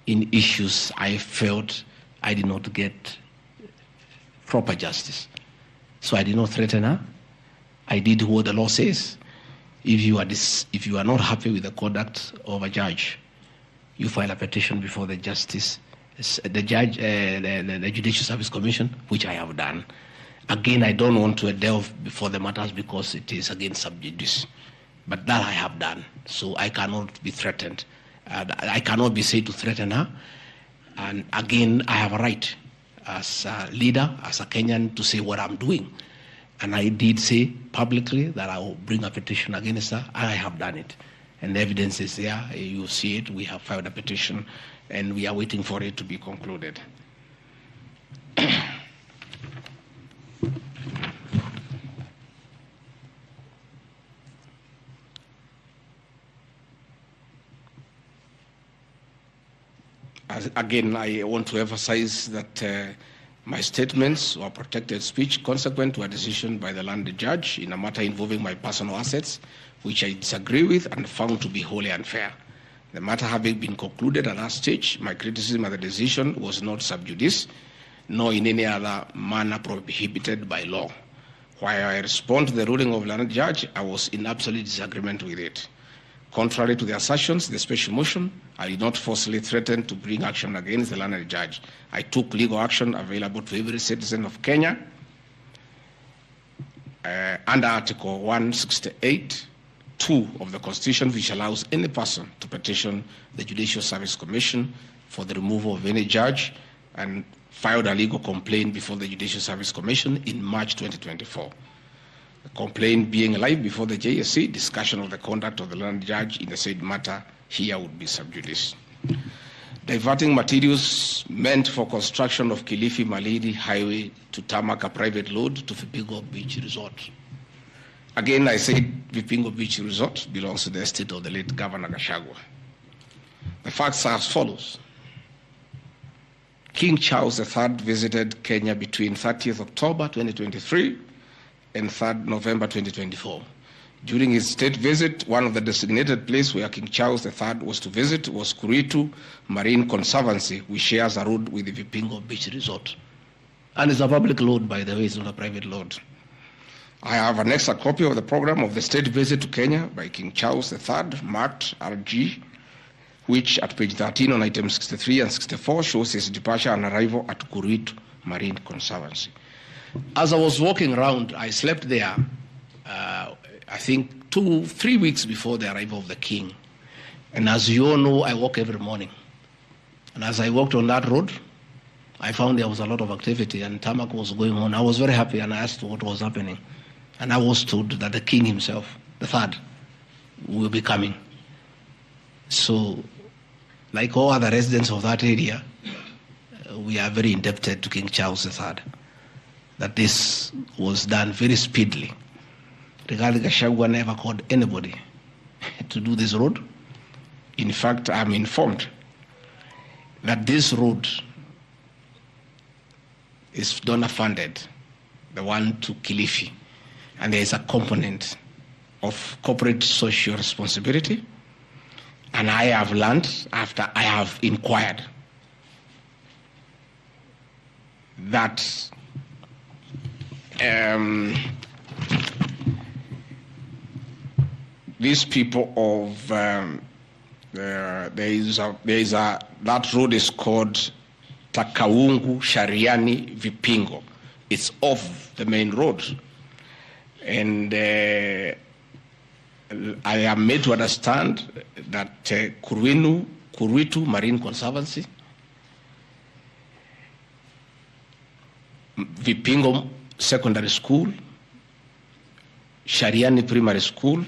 in issues I felt I did not get proper justice. So I did not threaten her. I did what the law says. If you are not happy with the conduct of a judge, you file a petition before the the Judicial Service Commission, which I have done. Again, I don't want to delve before the matters because it is against sub judice. But that I have done, so I cannot be threatened. I cannot be said to threaten her. And again, I have a right as a leader, as a Kenyan, to say what I'm doing. And I did say publicly that I will bring a petition against her, and I have done it. And the evidence is there. You see it. We have filed a petition, and we are waiting for it to be concluded. Again, I want to emphasize that my statements were protected speech consequent to a decision by the land judge in a matter involving my personal assets, which I disagree with and found to be wholly unfair. The matter having been concluded at that stage, my criticism of the decision was not sub judice, nor in any other manner prohibited by law. While I respond to the ruling of the land judge, I was in absolute disagreement with it. Contrary to the assertions, the special motion, I did not forcibly threaten to bring action against the learned judge. I took legal action available to every citizen of Kenya under Article 168(2) of the Constitution, which allows any person to petition the Judicial Service Commission for the removal of any judge, and filed a legal complaint before the Judicial Service Commission in March 2024. The complaint being live before the JSC, discussion of the conduct of the learned judge in the said matter here would be sub judice. Diverting materials meant for construction of Kilifi Malindi Highway to tarmac a private load to Vipingo Beach Resort. Again, I said Vipingo Beach Resort belongs to the estate of the late Governor Gachagua. The facts are as follows. King Charles III visited Kenya between 30th October 2023 and 3rd November 2024. During his state visit, one of the designated places where King Charles III was to visit was Kuritu Marine Conservancy, which shares a road with the Vipingo Beach Resort. And it's a public load, by the way, it's not a private load. I have annexed a copy of the program of the state visit to Kenya by King Charles III, marked RG, which at page 13 on items 63 and 64 shows his departure and arrival at Kuritu Marine Conservancy. As I was walking around, I slept there, I think 2-3 weeks before the arrival of the king. And as you all know, I walk every morning. And as I walked on that road, I found there was a lot of activity and tarmac was going on. I was very happy and I asked what was happening. And I was told that the king himself, the third, will be coming. So, like all other residents of that area, we are very indebted to King Charles III. That this was done very speedily. Rigathi Gachagua never called anybody to do this road. In fact, I'm informed that this road is donor funded, the one to Kilifi, and there is a component of corporate social responsibility. And I have learned, after I have inquired, that these people of that road is called Takaungu Shariani Vipingo. It's off the main road, and I am made to understand that Kuritu Marine Conservancy, Vipingo Secondary School, Shariani Primary School,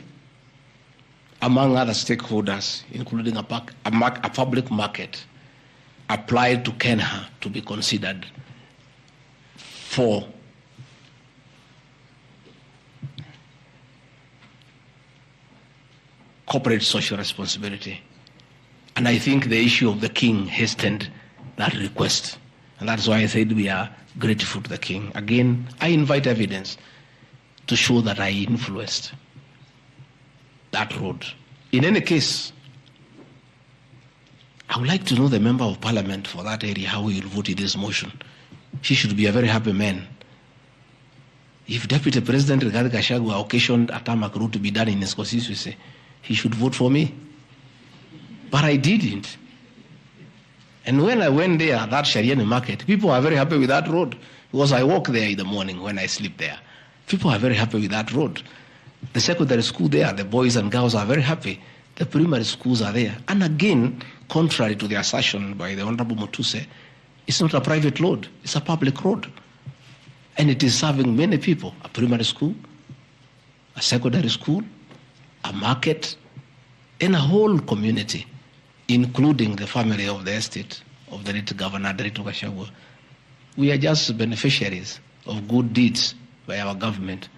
among other stakeholders, including a public market, applied to Kenya to be considered for corporate social responsibility. And I think the issue of the king hastened that request. And that's why I said we are grateful to the king. Again, I invite evidence to show that I influenced that road. In any case, I would like to know the member of parliament for that area, how he will vote in this motion. He should be a very happy man. If Deputy President Rigathi Gachagua occasioned a tarmac road to be done in his constituency, he should vote for me. But I didn't. And when I went there, that Shariani market, people are very happy with that road, because I walk there in the morning when I sleep there. People are very happy with that road. The secondary school there, the boys and girls are very happy. The primary schools are there. And again, contrary to the assertion by the Honorable Mutuse, it's not a private road, it's a public road. And it is serving many people, a primary school, a secondary school, a market, and a whole community, including the family of the estate of the late Governor Rigathi Gachagua. We are just beneficiaries of good deeds by our government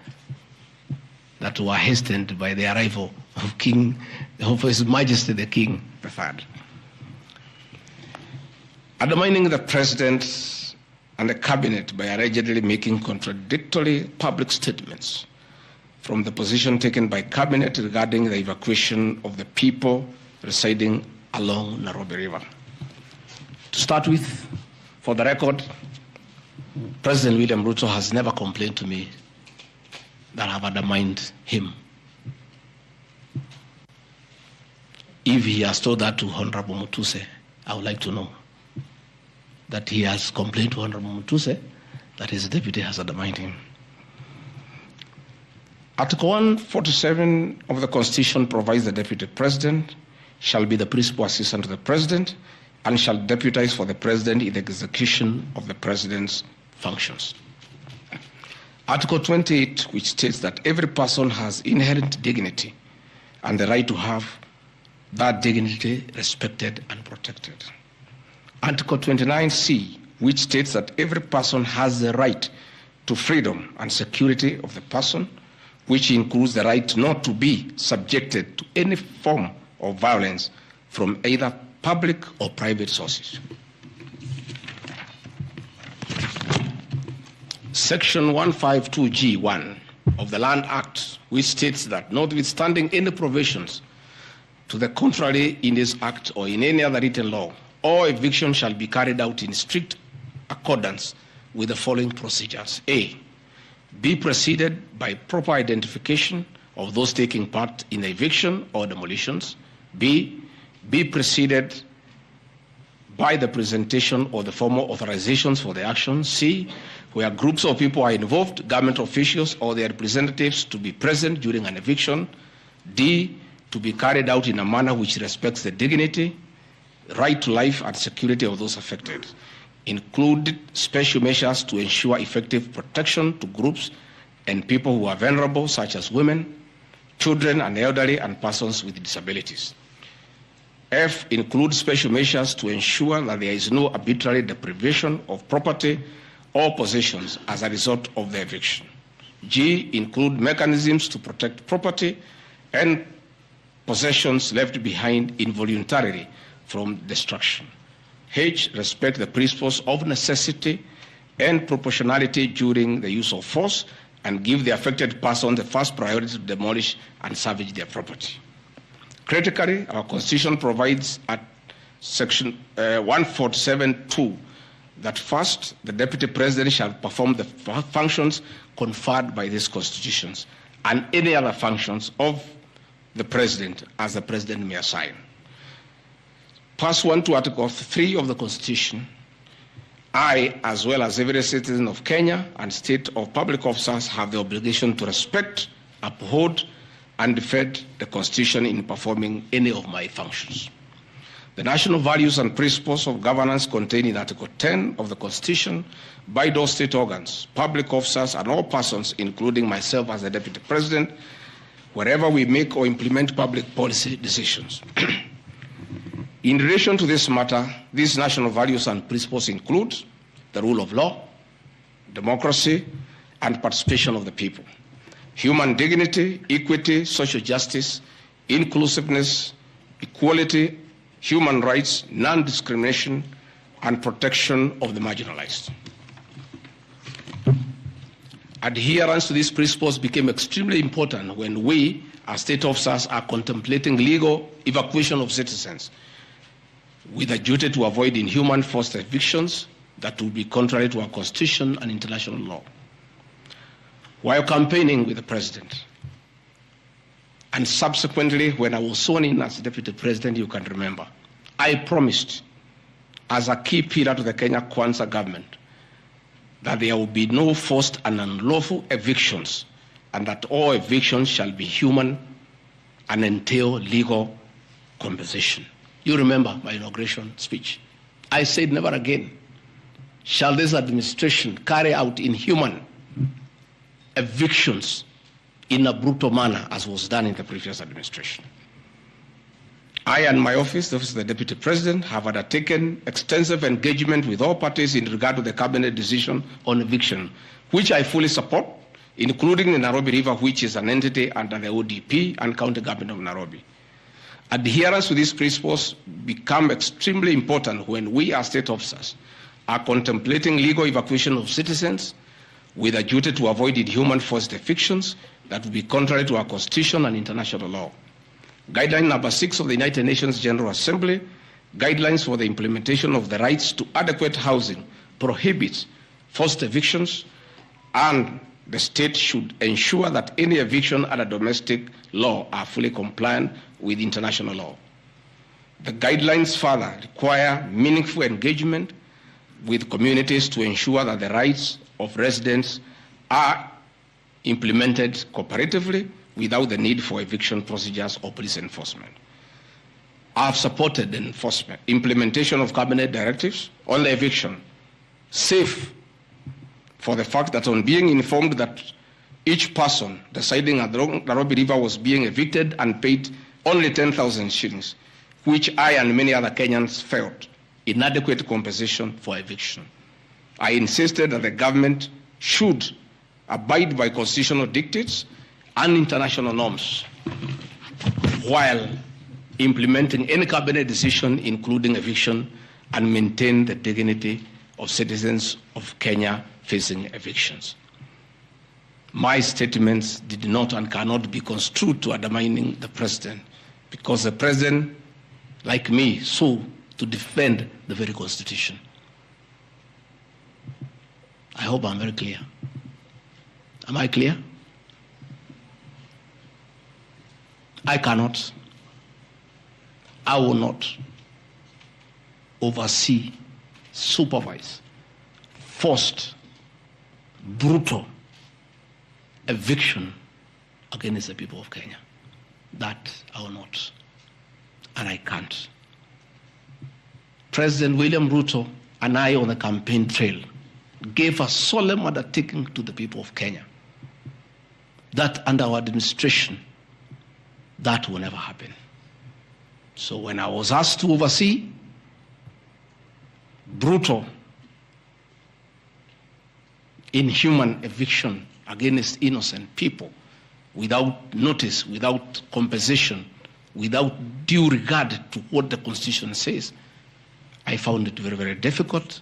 that were hastened by the arrival of His Majesty the King III. Undermining the President and the Cabinet by allegedly making contradictory public statements from the position taken by Cabinet regarding the evacuation of the people residing along Nairobi River. To start with, for the record, President William Ruto has never complained to me that I have undermined him. If he has told that to Honorable Mutuse, I would like to know that he has complained to Honorable Mutuse that his deputy has undermined him. Article 147 of the Constitution provides the Deputy President shall be the principal assistant to the President and shall deputize for the President in the execution of the President's functions. Article 28, which states that every person has inherent dignity and the right to have that dignity respected and protected. Article 29C, which states that every person has the right to freedom and security of the person, which includes the right not to be subjected to any form of violence from either public or private sources. Section 152G1 of the Land Act, which states that notwithstanding any provisions to the contrary in this act or in any other written law, all eviction shall be carried out in strict accordance with the following procedures. A, be preceded by proper identification of those taking part in the eviction or demolitions. B, be preceded by the presentation of the formal authorizations for the action. C, where groups of people are involved, government officials or their representatives to be present during an eviction. D, to be carried out in a manner which respects the dignity, right to life and security of those affected. Include special measures to ensure effective protection to groups and people who are vulnerable, such as women, children and elderly and persons with disabilities. F, include special measures to ensure that there is no arbitrary deprivation of property or possessions as a result of the eviction. G, include mechanisms to protect property and possessions left behind involuntarily from destruction. H, respect the principles of necessity and proportionality during the use of force and give the affected person the first priority to demolish and salvage their property. Critically, our Constitution provides at Section 147(2) that first, the Deputy President shall perform the functions conferred by these constitutions and any other functions of the President as the President may assign. Pursuant to Article 3 of the Constitution, I, as well as every citizen of Kenya and state of public officers, have the obligation to respect, uphold, and defend the Constitution in performing any of my functions. The national values and principles of governance contained in Article 10 of the Constitution by those state organs, public officers, and all persons, including myself as the Deputy President, wherever we make or implement public policy decisions. In relation to this matter, these national values and principles include the rule of law, democracy, and participation of the people, human dignity, equity, social justice, inclusiveness, equality, human rights, non-discrimination, and protection of the marginalized. Adherence to these principles became extremely important when we, as state officers, are contemplating legal evacuation of citizens with a duty to avoid inhuman forced evictions that would be contrary to our Constitution and international law. While campaigning with the President, and subsequently when I was sworn in as Deputy President, you can remember, I promised as a key pillar to the Kenya Kwanza government that there will be no forced and unlawful evictions, and that all evictions shall be human and entail legal compensation. You remember my inauguration speech. I said never again shall this administration carry out inhuman evictions in a brutal manner as was done in the previous administration. I and my office, the Office of the Deputy President, have undertaken extensive engagement with all parties in regard to the cabinet decision on eviction, which I fully support, including the Nairobi River, which is an entity under the ODP and County Government of Nairobi. Adherence to these principles become extremely important when we as state officers are contemplating legal evacuation of citizens with a duty to avoid inhuman forced evictions that would be contrary to our Constitution and international law. Guideline number 6 of the United Nations General Assembly, Guidelines for the Implementation of the Rights to Adequate Housing, prohibits forced evictions, and the state should ensure that any eviction under domestic law are fully compliant with international law. The guidelines further require meaningful engagement with communities to ensure that the rights of residents are implemented cooperatively without the need for eviction procedures or police enforcement. I have supported the implementation of cabinet directives on the eviction, safe for the fact that on being informed that each person residing at the Nairobi River was being evicted and paid only 10,000 shillings, which I and many other Kenyans felt inadequate compensation for eviction. I insisted that the government should abide by constitutional dictates and international norms while implementing any cabinet decision, including eviction, and maintain the dignity of citizens of Kenya facing evictions. My statements did not and cannot be construed to undermining the President, because the President, like me, sought to defend the very Constitution. I hope I'm very clear. Am I clear? I cannot, I will not oversee, supervise, forced, brutal eviction against the people of Kenya. That I will not, and I can't. President William Ruto and I on the campaign trail gave a solemn undertaking to the people of Kenya that under our administration, that will never happen. So when I was asked to oversee brutal, inhuman eviction against innocent people without notice, without compensation, without due regard to what the Constitution says, I found it very, very difficult,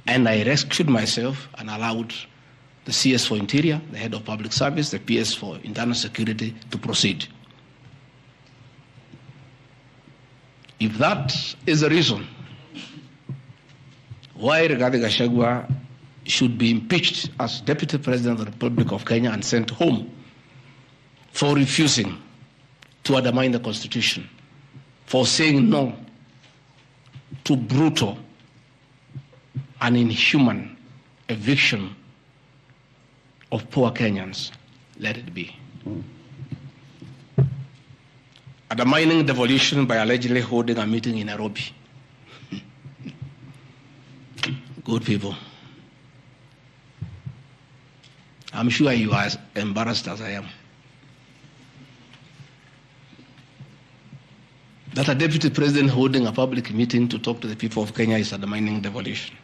and I rescued myself and allowed the CS for Interior, the Head of Public Service, the PS for Internal Security to proceed. If that is the reason why Rigathi Gachagua should be impeached as Deputy President of the Republic of Kenya and sent home for refusing to undermine the Constitution, for saying no to brutal and inhuman eviction of poor Kenyans. Let it be. Undermining devolution by allegedly holding a meeting in Nairobi. Good people. I'm sure you are as embarrassed as I am. That a deputy president holding a public meeting to talk to the people of Kenya is undermining devolution.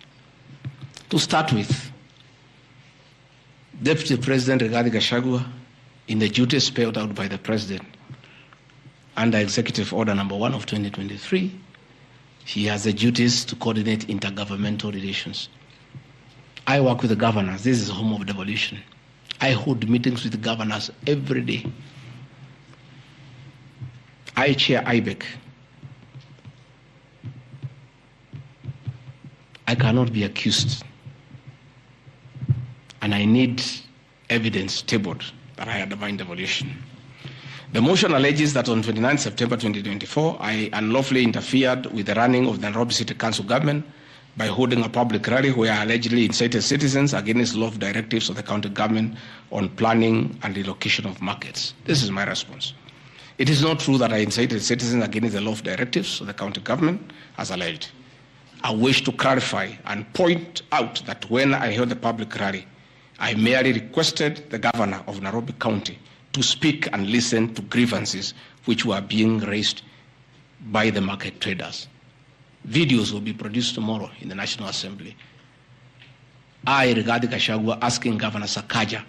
To start with, Deputy President Rigathi Gachagua, in the duties spelled out by the President under Executive Order number 1 of 2023, he has the duties to coordinate intergovernmental relations. I work with the governors. This is the home of devolution. I hold meetings with the governors every day. I chair IBEC. I cannot be accused. And I need evidence tabled that I undermined devolution. The motion alleges that on 29 September 2024, I unlawfully interfered with the running of the Nairobi City Council government by holding a public rally where I allegedly incited citizens against law directives of the county government on planning and relocation of markets. This is my response. It is not true that I incited citizens against the law directives of the county government, as alleged. I wish to clarify and point out that when I held the public rally, I merely requested the governor of Nairobi County to speak and listen to grievances which were being raised by the market traders. Videos will be produced tomorrow in the National Assembly. I, Rigathi Gachagua, asking Governor Sakaja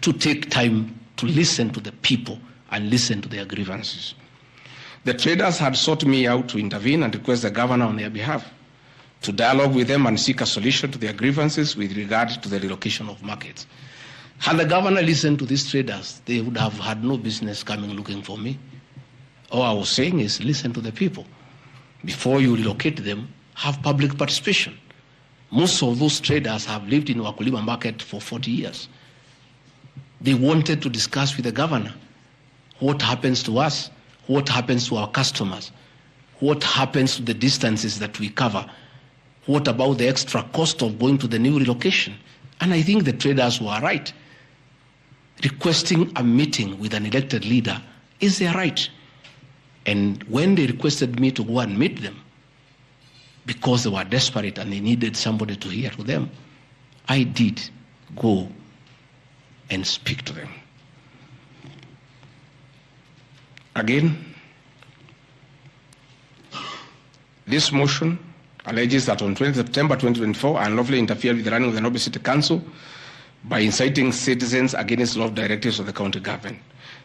to take time to listen to the people and listen to their grievances. The traders had sought me out to intervene and request the governor on their behalf to dialogue with them and seek a solution to their grievances with regard to the relocation of markets. Had the governor listened to these traders, they would have had no business coming looking for me. All I was saying is listen to the people. Before you relocate them, have public participation. Most of those traders have lived in Wakulima market for 40 years. They wanted to discuss with the governor what happens to us, what happens to our customers, what happens to the distances that we cover, what about the extra cost of going to the new relocation. And I think the traders were right. Requesting a meeting with an elected leader is their right. And when they requested me to go and meet them, because they were desperate and they needed somebody to hear to them, I did go and speak to them. Again, this motion alleges that on 20 September 2024, I unlawfully interfered with the running of the Nairobi City Council by inciting citizens against law directives of the county government.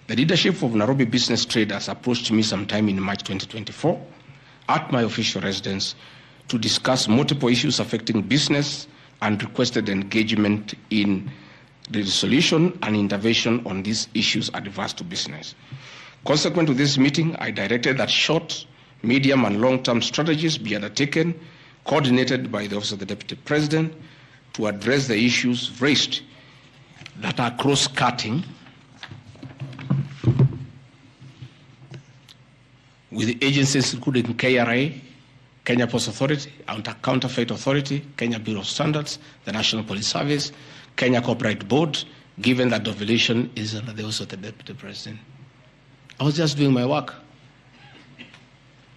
The leadership of Nairobi business traders approached me sometime in March 2024 at my official residence to discuss multiple issues affecting business and requested engagement in the resolution and intervention on these issues adverse to business. Consequent to this meeting, I directed that short, medium, and long-term strategies be undertaken, coordinated by the Office of the Deputy President, to address the issues raised that are cross-cutting with the agencies including KRA, Kenya Post Authority, Counterfeit Authority, Kenya Bureau of Standards, the National Police Service, Kenya Copyright Board, given that devolution is under the Office of the Deputy President. I was just doing my work.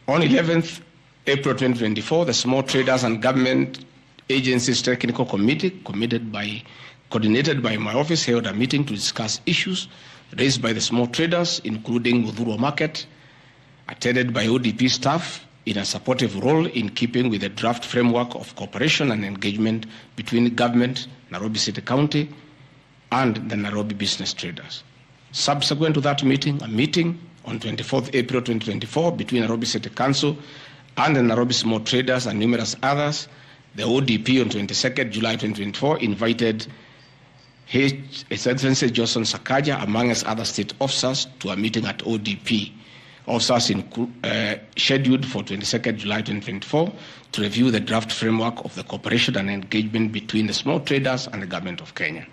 On 11th April 2024, the Small Traders and Government Agencies Technical Committee, coordinated by my office, held a meeting to discuss issues raised by the small traders, including Udhuru Market, attended by ODP staff in a supportive role in keeping with the draft framework of cooperation and engagement between government, Nairobi City County, and the Nairobi business traders. Subsequent to that meeting, a meeting on 24th April 2024 between Nairobi City Council and the Nairobi small traders and numerous others, the ODP on 22nd July 2024 invited His Excellency Johnson Sakaja, among other state officers, to a meeting at ODP, officers scheduled for 22nd July 2024 to review the draft framework of the cooperation and engagement between the small traders and the government of Kenya.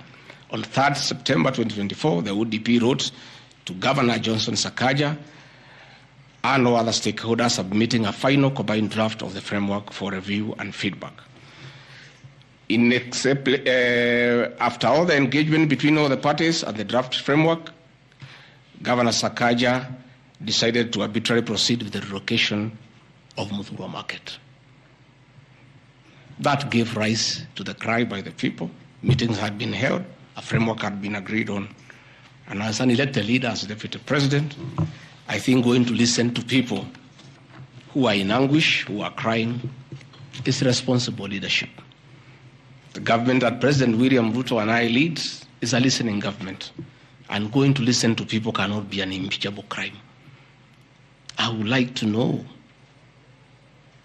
On 3rd September 2024, the ODP wrote to Governor Johnson Sakaja and all other stakeholders, submitting a final combined draft of the framework for review and feedback. After all the engagement between all the parties and the draft framework, Governor Sakaja decided to arbitrarily proceed with the relocation of Muthurwa Market. That gave rise to the cry by the people. Meetings had been held, a framework had been agreed on, and as an elected leader, as Deputy President, I think going to listen to people who are in anguish, who are crying, is responsible leadership. The government that President William Ruto and I lead is a listening government, and going to listen to people cannot be an impeachable crime. I would like to know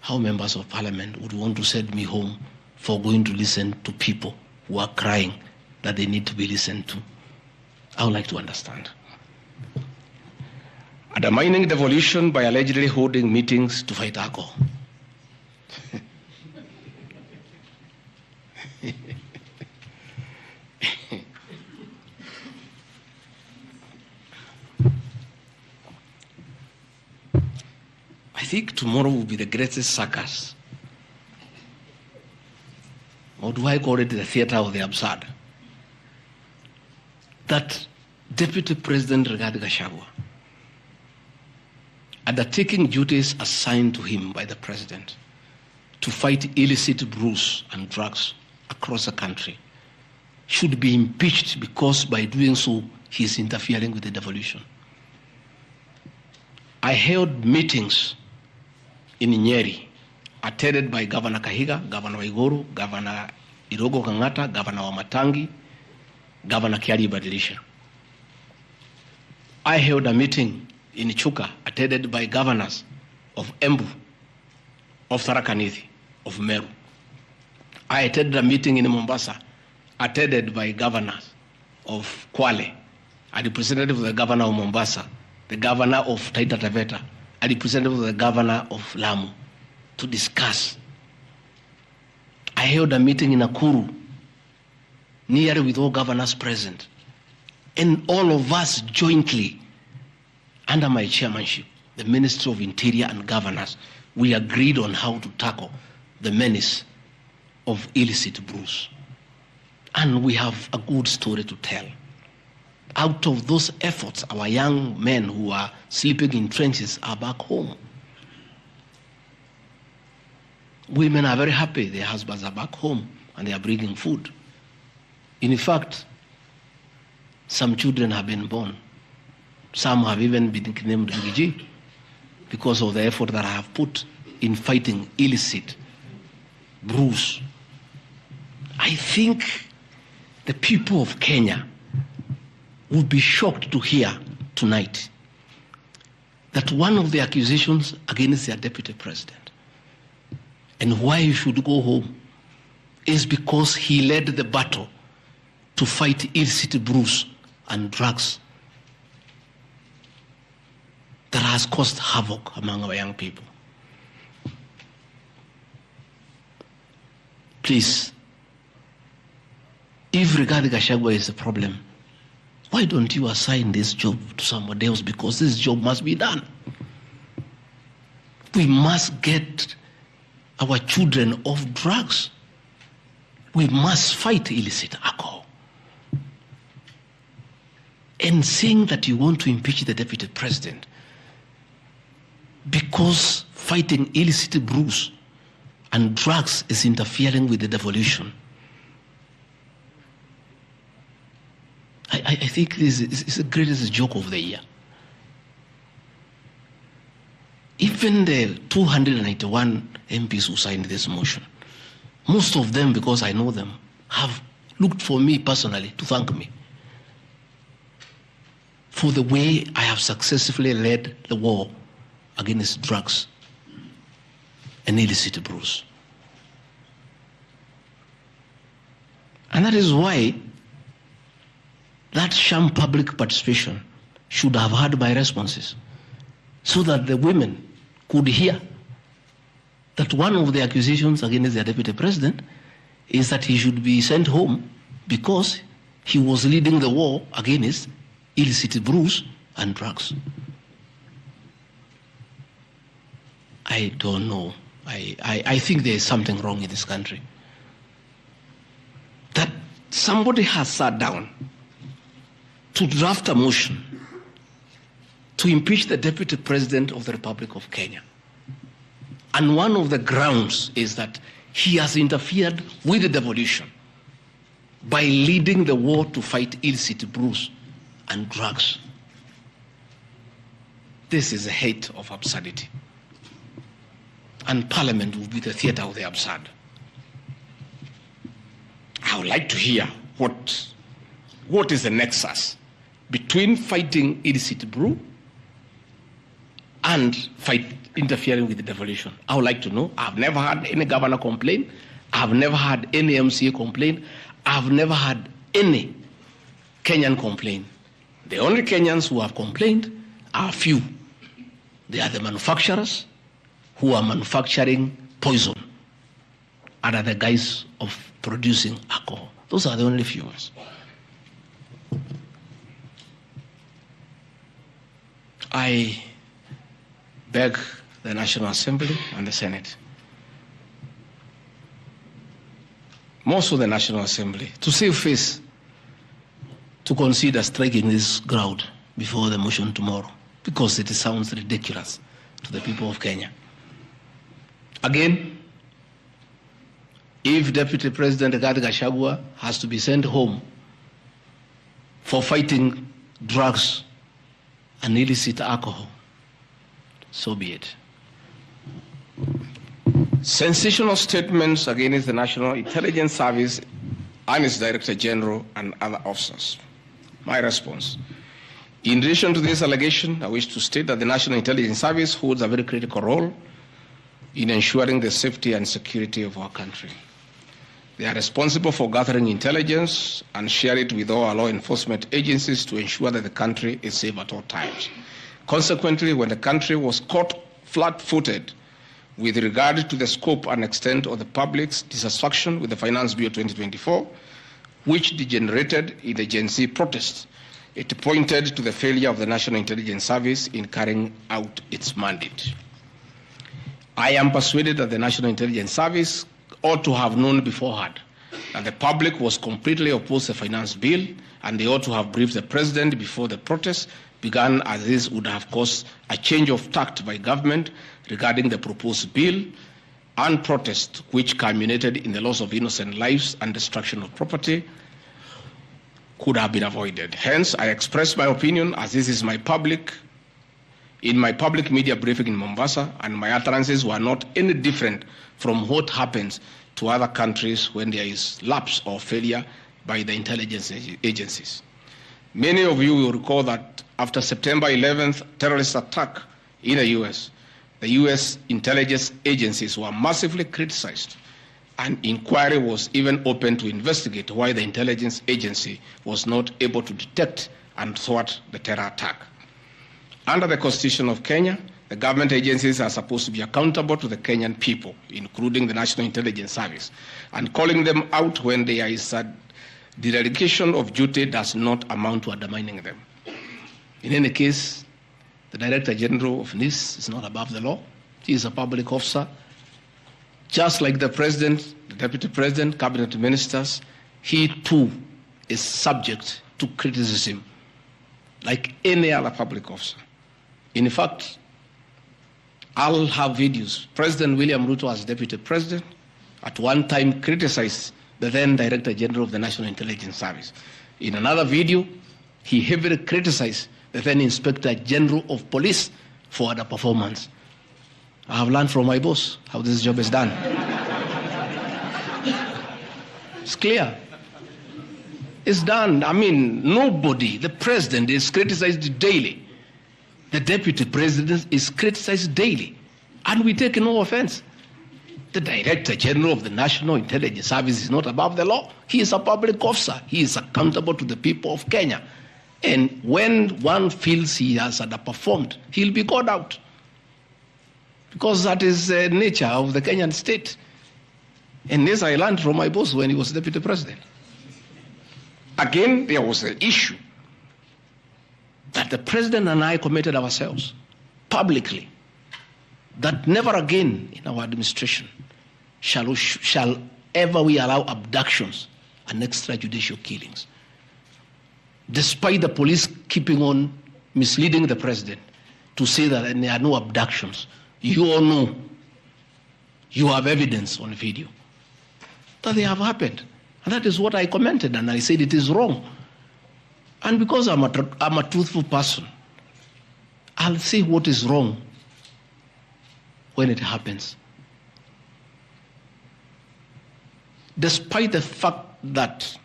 how members of parliament would want to send me home for going to listen to people who are crying that they need to be listened to. I would like to understand. Undermining devolution by allegedly holding meetings to fight alcohol. I think tomorrow will be the greatest circus. Or do I call it the theater of the absurd? That Deputy President Rigathi Gachagua, undertaking duties assigned to him by the President to fight illicit brews and drugs across the country, should be impeached because by doing so, he is interfering with the devolution. I held meetings in Nyeri, attended by Governor Kahiga, Governor Waiguru, Governor Irogo Kangata, Governor Wamatangi, Governor Kiari Badilisha. I held a meeting in Chuka, attended by governors of Embu, of Tharaka Nithi, of Meru. I attended a meeting in Mombasa, attended by governors of Kwale, a representative of the governor of Mombasa, the governor of Taita Taveta, a representative of the governor of Lamu, to discuss. I held a meeting in Nakuru, nearly with all governors present, and all of us jointly, under my chairmanship, the Ministry of Interior and Governors, we agreed on how to tackle the menace of illicit brews. And we have a good story to tell. Out of those efforts, our young men who are sleeping in trenches are back home. Women are very happy their husbands are back home and they are bringing food. In fact, some children have been born. Some have even been named Rigiji because of the effort that I have put in fighting illicit brews. I think the people of Kenya would be shocked to hear tonight that one of the accusations against their deputy president and why he should go home is because he led the battle to fight illicit brews and drugs that has caused havoc among our young people. Please, if Rigathi Gachagua is the problem, why don't you assign this job to somebody else? Because this job must be done. We must get our children off drugs. We must fight illicit alcohol. And saying that you want to impeach the deputy president because fighting illicit brews and drugs is interfering with the devolution, I think this is the greatest joke of the year. Even the 291 MPs who signed this motion, most of them, because I know them, have looked for me personally to thank me for the way I have successfully led the war against drugs and illicit brews. And that is why that sham public participation should have had my responses. so that the women could hear that one of the accusations against the deputy president is that he should be sent home because he was leading the war against illicit brews and drugs. I don't know. I think there is something wrong in this country. That somebody has sat down to draft a motion to impeach the deputy president of the Republic of Kenya. And one of the grounds is that he has interfered with the devolution by leading the war to fight illicit brews and drugs. This is a height of absurdity. And Parliament will be the theater of the absurd. I would like to hear what is the nexus between fighting illicit brew and interfering with the devolution. I would like to know. I've never had any governor complain. I've never had any MCA complain. I've never had any Kenyan complain. The only Kenyans who have complained are few. They are the manufacturers who are manufacturing poison under the guise of producing alcohol. Those are the only few ones. I beg the National Assembly and the Senate, most of the National Assembly, to save face, to consider striking this ground before the motion tomorrow, because it sounds ridiculous to the people of Kenya. Again, if Deputy President Rigathi Gachagua has to be sent home for fighting drugs and illicit alcohol, so be it. Sensational statements against the National Intelligence Service and its Director General and other officers. My response. In relation to this allegation, I wish to state that the National Intelligence Service holds a very critical role in ensuring the safety and security of our country. They are responsible for gathering intelligence and share it with all our law enforcement agencies to ensure that the country is safe at all times. Consequently, when the country was caught flat-footed with regard to the scope and extent of the public's dissatisfaction with the Finance Bill 2024, which degenerated in the Gen Z protests, it pointed to the failure of the National Intelligence Service in carrying out its mandate. I am persuaded that the National Intelligence Service ought to have known beforehand that the public was completely opposed to the finance bill, and they ought to have briefed the president before the protests began, as this would have caused a change of tact by government regarding the proposed bill, and protest which culminated in the loss of innocent lives and destruction of property could have been avoided. Hence, I express my opinion, as this is in my public media briefing in Mombasa, and my utterances were not any different from what happens to other countries when there is lapse or failure by the intelligence agencies. Many of you will recall that after September 11th terrorist attack in the U.S. intelligence agencies were massively criticized. An inquiry was even opened to investigate why the intelligence agency was not able to detect and thwart the terror attack. Under the Constitution of Kenya, the government agencies are supposed to be accountable to the Kenyan people, including the National Intelligence Service, and calling them out when there is a dereliction of duty does not amount to undermining them. In any case, the Director General of NIS is not above the law. He is a public officer. Just like the President, the Deputy President, Cabinet Ministers, he too is subject to criticism like any other public officer. In fact, I'll have videos. President William Ruto, as Deputy President, at one time criticized the then Director General of the National Intelligence Service. In another video, he heavily criticized the then Inspector General of Police for the performance. I have learned from my boss how this job is done. It's clear. It's done. I mean, nobody, the President is criticized daily. The Deputy President is criticized daily, and we take no offense. The Director General of the National Intelligence Service is not above the law. He is a public officer. He is accountable to the people of Kenya. And when one feels he has underperformed, he'll be called out. Because that is the nature of the Kenyan state. And this I learned from my boss when he was deputy president. Again, there was an issue that the president and I committed ourselves publicly that never again in our administration shall ever we allow abductions and extrajudicial killings. Despite the police keeping on misleading the president to say that there are no abductions, you all know, you have evidence on video that they have happened. And that is what I commented, and I said it is wrong. And because I'm a truthful person, I'll say what is wrong when it happens. Despite the fact that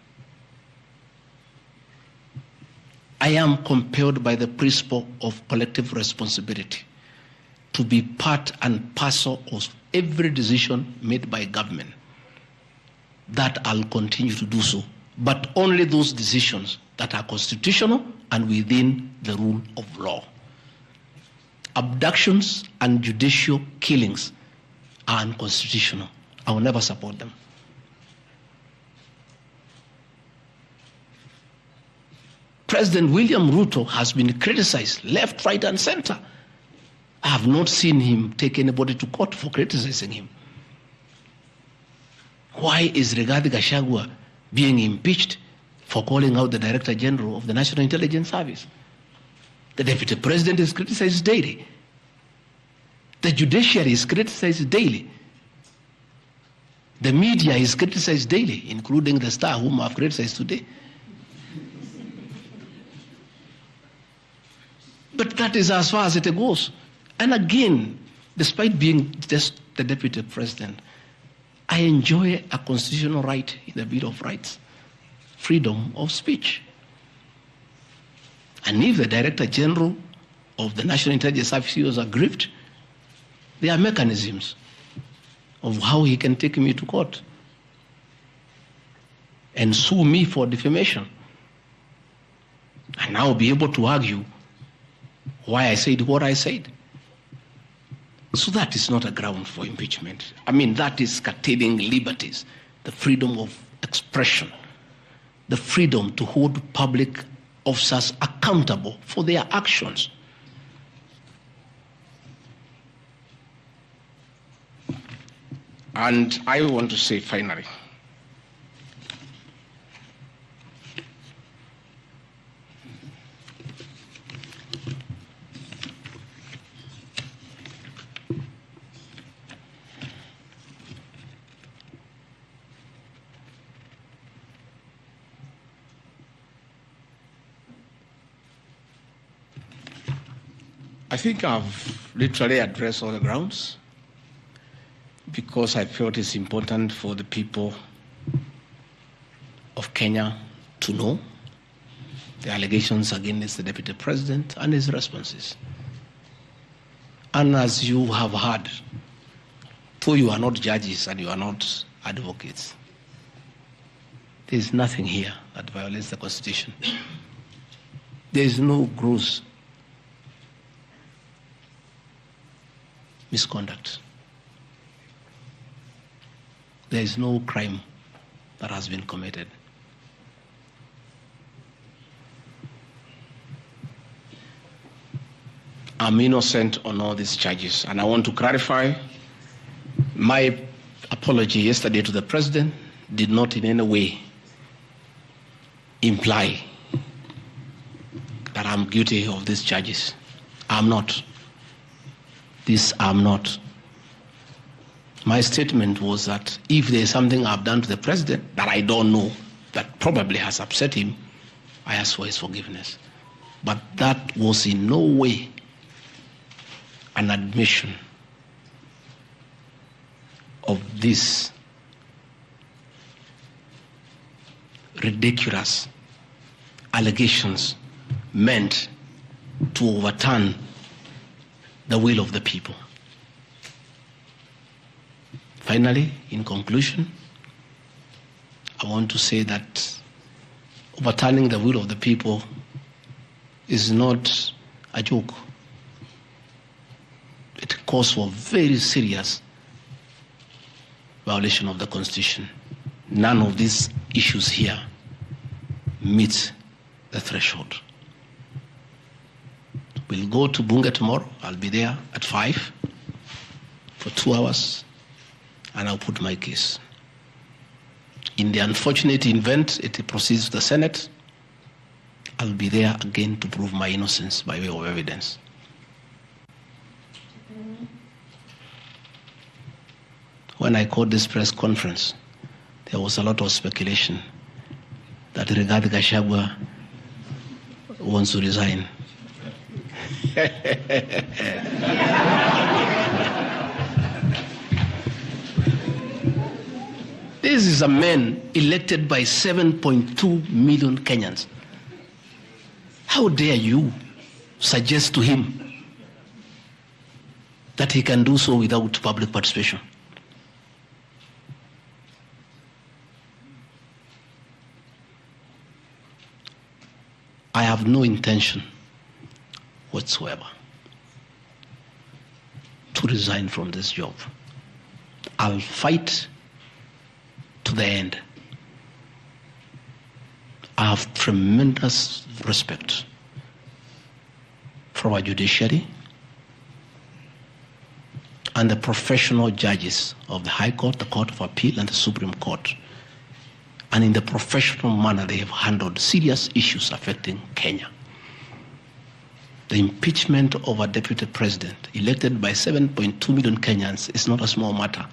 I am compelled by the principle of collective responsibility to be part and parcel of every decision made by government, that I'll continue to do so, but only those decisions that are constitutional and within the rule of law. Abductions and judicial killings are unconstitutional. I will never support them. President William Ruto has been criticized left, right, and center. I have not seen him take anybody to court for criticizing him. Why is Rigathi Gachagua being impeached for calling out the Director General of the National Intelligence Service? The Deputy President is criticized daily. The judiciary is criticized daily. The media is criticized daily, including the Star, whom I have criticized today. But that is as far as it goes. And again, despite being just the Deputy President, I enjoy a constitutional right in the Bill of Rights, freedom of speech. And if the Director General of the National Intelligence Service was aggrieved, there are mechanisms of how he can take me to court and sue me for defamation. And I'll be able to argue why I said what I said. So that is not a ground for impeachment. I mean, that is curtailing liberties, the freedom of expression, the freedom to hold public officers accountable for their actions. And I want to say finally, I think I've literally addressed all the grounds because I felt it's important for the people of Kenya to know the allegations against the Deputy President and his responses. And as you have heard, though you are not judges and you are not advocates, there is nothing here that violates the Constitution. There is no gross misconduct. There is no crime that has been committed. I'm innocent on all these charges, and I want to clarify my apology yesterday to the President did not in any way imply that I'm guilty of these charges. I'm not. This I'm not. My statement was that if there is something I've done to the President that I don't know, that probably has upset him, I ask for his forgiveness. But that was in no way an admission of these ridiculous allegations meant to overturn the will of the people. Finally, in conclusion, I want to say that overturning the will of the people is not a joke. It calls for very serious violation of the Constitution. None of these issues here meet the threshold. We'll go to Bunge tomorrow. I'll be there at 5 for 2 hours, and I'll put my case. In the unfortunate event it proceeds to the Senate, I'll be there again to prove my innocence by way of evidence. When I called this press conference, there was a lot of speculation that Rigathi Gachagua wants to resign. This is a man elected by 7.2 million Kenyans. How dare you suggest to him that he can do so without public participation? I have no intention whatsoever to resign from this job. I'll fight to the end. I have tremendous respect for our judiciary and the professional judges of the High Court, the Court of Appeal, and the Supreme Court, and in the professional manner they have handled serious issues affecting Kenya. The impeachment of a deputy president elected by 7.2 million Kenyans is not a small matter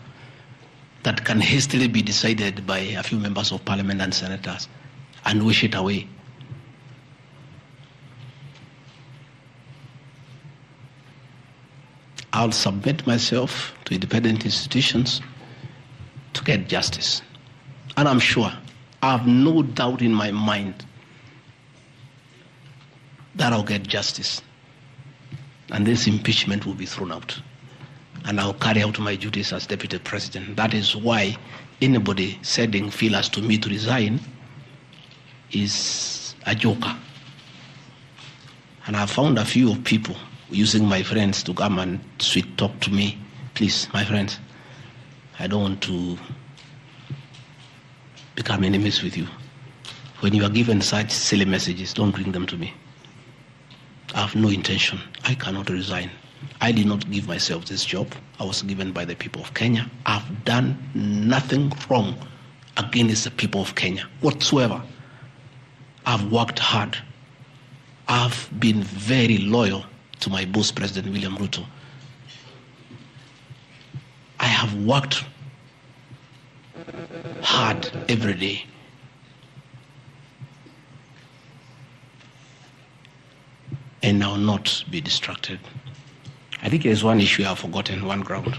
that can hastily be decided by a few members of parliament and senators and wish it away. I'll submit myself to independent institutions to get justice. And I'm sure, I have no doubt in my mind that I'll get justice. And this impeachment will be thrown out. And I'll carry out my duties as deputy president. That is why anybody sending feelers to me to resign is a joker. And I found a few people using my friends to come and sweet talk to me. Please, my friends, I don't want to become enemies with you. When you are given such silly messages, don't bring them to me. I have no intention. I cannot resign. I did not give myself this job. I was given by the people of Kenya. I've done nothing wrong against the people of Kenya whatsoever. I've worked hard. I've been very loyal to my boss, President William Ruto. I have worked hard every day. And I will not be distracted. I think there's one issue I've forgotten, one ground.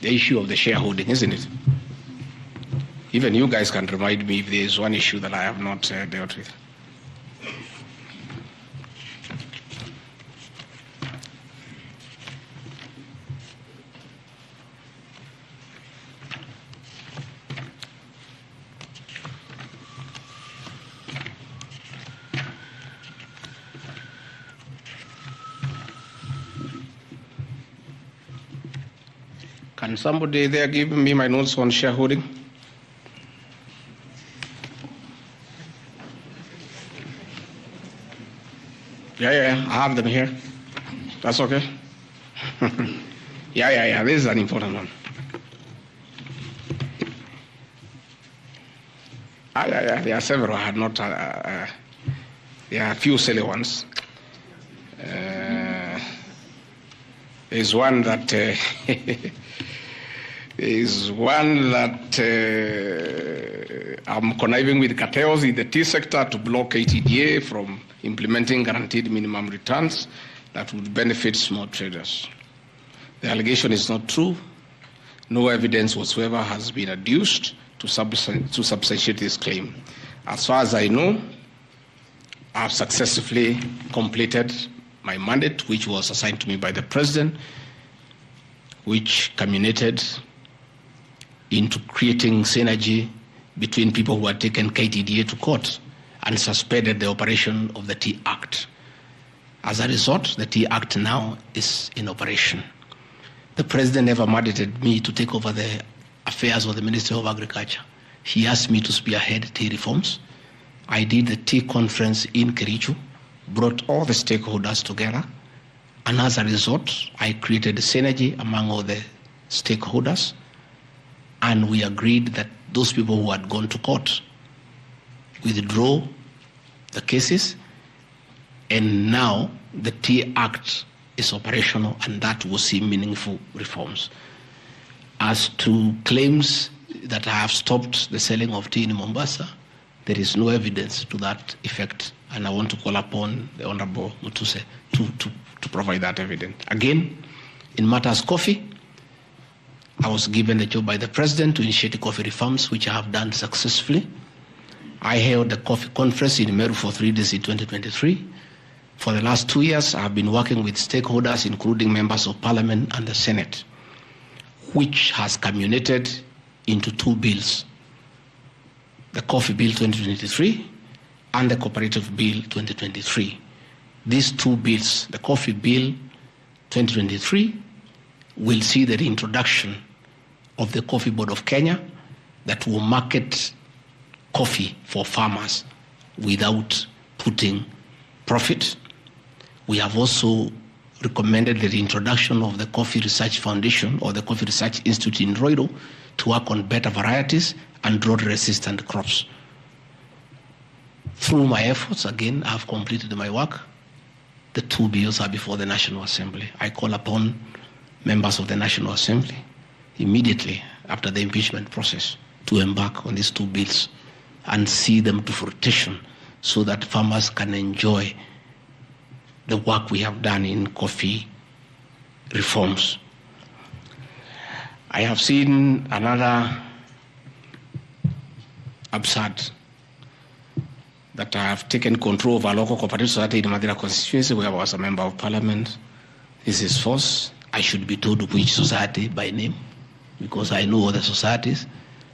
The issue of the shareholding, isn't it? Even you guys can remind me if there's one issue that I have not dealt with. Can somebody there give me my notes on shareholding? Yeah, I have them here. That's okay. Yeah, this is an important one. Yeah, there are several. I had not, there are a few silly ones. There's one that I'm conniving with cartels in the tea sector to block ATDA from implementing guaranteed minimum returns that would benefit small traders. The allegation is not true. No evidence whatsoever has been adduced to substantiate this claim. As far as I know, I've successfully completed my mandate, which was assigned to me by the president, which culminated into creating synergy between people who had taken KTDA to court and suspended the operation of the Tea Act. As a result, the Tea Act now is in operation. The president never mandated me to take over the affairs of the Ministry of Agriculture. He asked me to spearhead tea reforms. I did the tea conference in Kericho, brought all the stakeholders together, and as a result, I created synergy among all the stakeholders, and we agreed that those people who had gone to court withdraw the cases, and now the Tea Act is operational, and that will see meaningful reforms. As to claims that I have stopped the selling of tea in Mombasa, there is no evidence to that effect, and I want to call upon the Honorable Mutuse to provide that evidence. Again, in matters coffee, I was given the job by the President to initiate coffee reforms, which I have done successfully. I held the coffee conference in Meru for 3 days in 2023. For the last 2 years, I have been working with stakeholders, including members of Parliament and the Senate, which has culminated into 2 bills, the Coffee Bill 2023 and the Cooperative Bill 2023. These 2 bills, the Coffee Bill 2023, will see the reintroduction of the Coffee Board of Kenya that will market coffee for farmers without putting profit. We have also recommended the reintroduction of the Coffee Research Foundation or the Coffee Research Institute in Roiro to work on better varieties and drought-resistant crops. Through my efforts, again, I have completed my work. The 2 bills are before the National Assembly. I call upon members of the National Assembly immediately after the impeachment process to embark on these 2 bills and see them to fruition so that farmers can enjoy the work we have done in coffee reforms. I have seen another absurd, that I have taken control of a local cooperative society in Madera constituency where I was a member of Parliament. This is false. I should be told which society by name, because I know all the societies.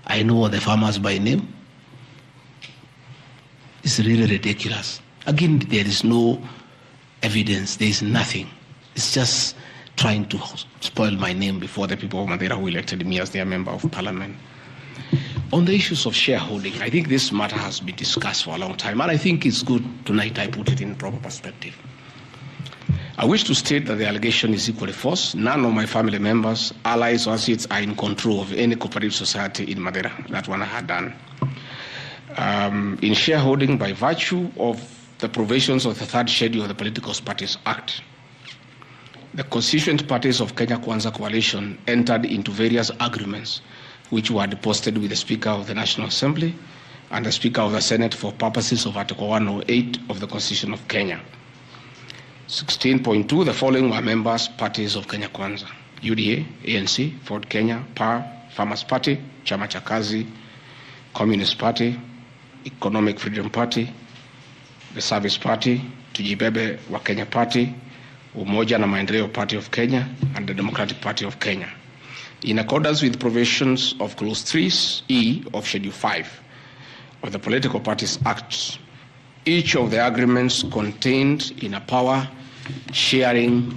I know all the farmers by name. It's really ridiculous. Again, there is no evidence. There is nothing. It's just trying to spoil my name before the people of Madeira who elected me as their member of Parliament. On the issues of shareholding, I think this matter has been discussed for a long time, and I think it's good tonight I put it in proper perspective. I wish to state that the allegation is equally false. None of my family members, allies, or associates are in control of any cooperative society in Madeira. That one I had done. In shareholding by virtue of the provisions of the 3rd schedule of the Political Parties Act, the constituent parties of Kenya Kwanza Coalition entered into various agreements which were deposited with the Speaker of the National Assembly and the Speaker of the Senate for purposes of Article 108 of the Constitution of Kenya. 16.2, the following were members parties of Kenya Kwanza: UDA, ANC, Ford Kenya, PAR, Farmers Party, Chama cha Kazi, Communist Party, Economic Freedom Party, the Service Party, Tujibebe wa Kenya Party, Umoja na Maendeleo Party of Kenya, and the Democratic Party of Kenya. In accordance with provisions of Clause 3E of Schedule 5 of the Political Parties Act, each of the agreements contained in a power-sharing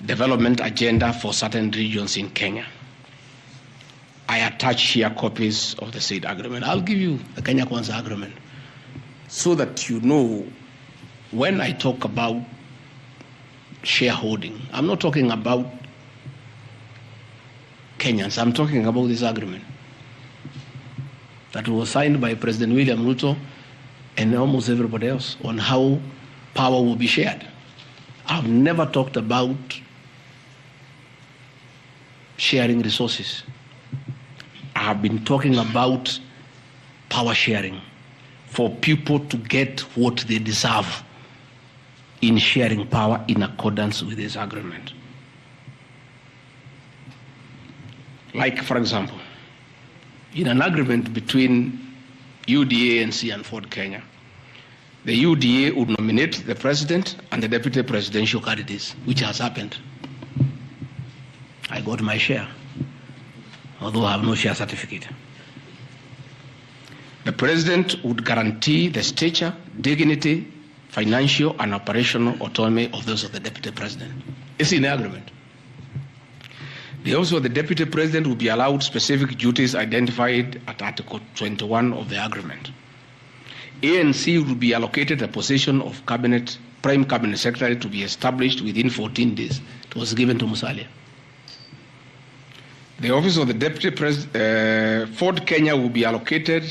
development agenda for certain regions in Kenya. I attach here copies of the said agreement. I'll give you the Kenya Kwanza agreement so that you know when I talk about shareholding, I'm not talking about Kenyans. I'm talking about this agreement that was signed by President William Ruto and almost everybody else on how power will be shared. I've never talked about sharing resources. I have been talking about power sharing for people to get what they deserve in sharing power in accordance with this agreement. Like, for example, in an agreement between UDA, ANC, and Ford Kenya, the UDA would nominate the president and the deputy presidential candidates, which has happened. I got my share, although I have no share certificate. The President would guarantee the stature, dignity, financial and operational autonomy of those of the Deputy President. It's in the agreement. The office of the Deputy President will be allowed specific duties identified at Article 21 of the agreement. ANC will be allocated a position of Prime Cabinet Secretary to be established within 14 days. It was given to Musalia. The office of the Deputy President, Ford Kenya will be allocated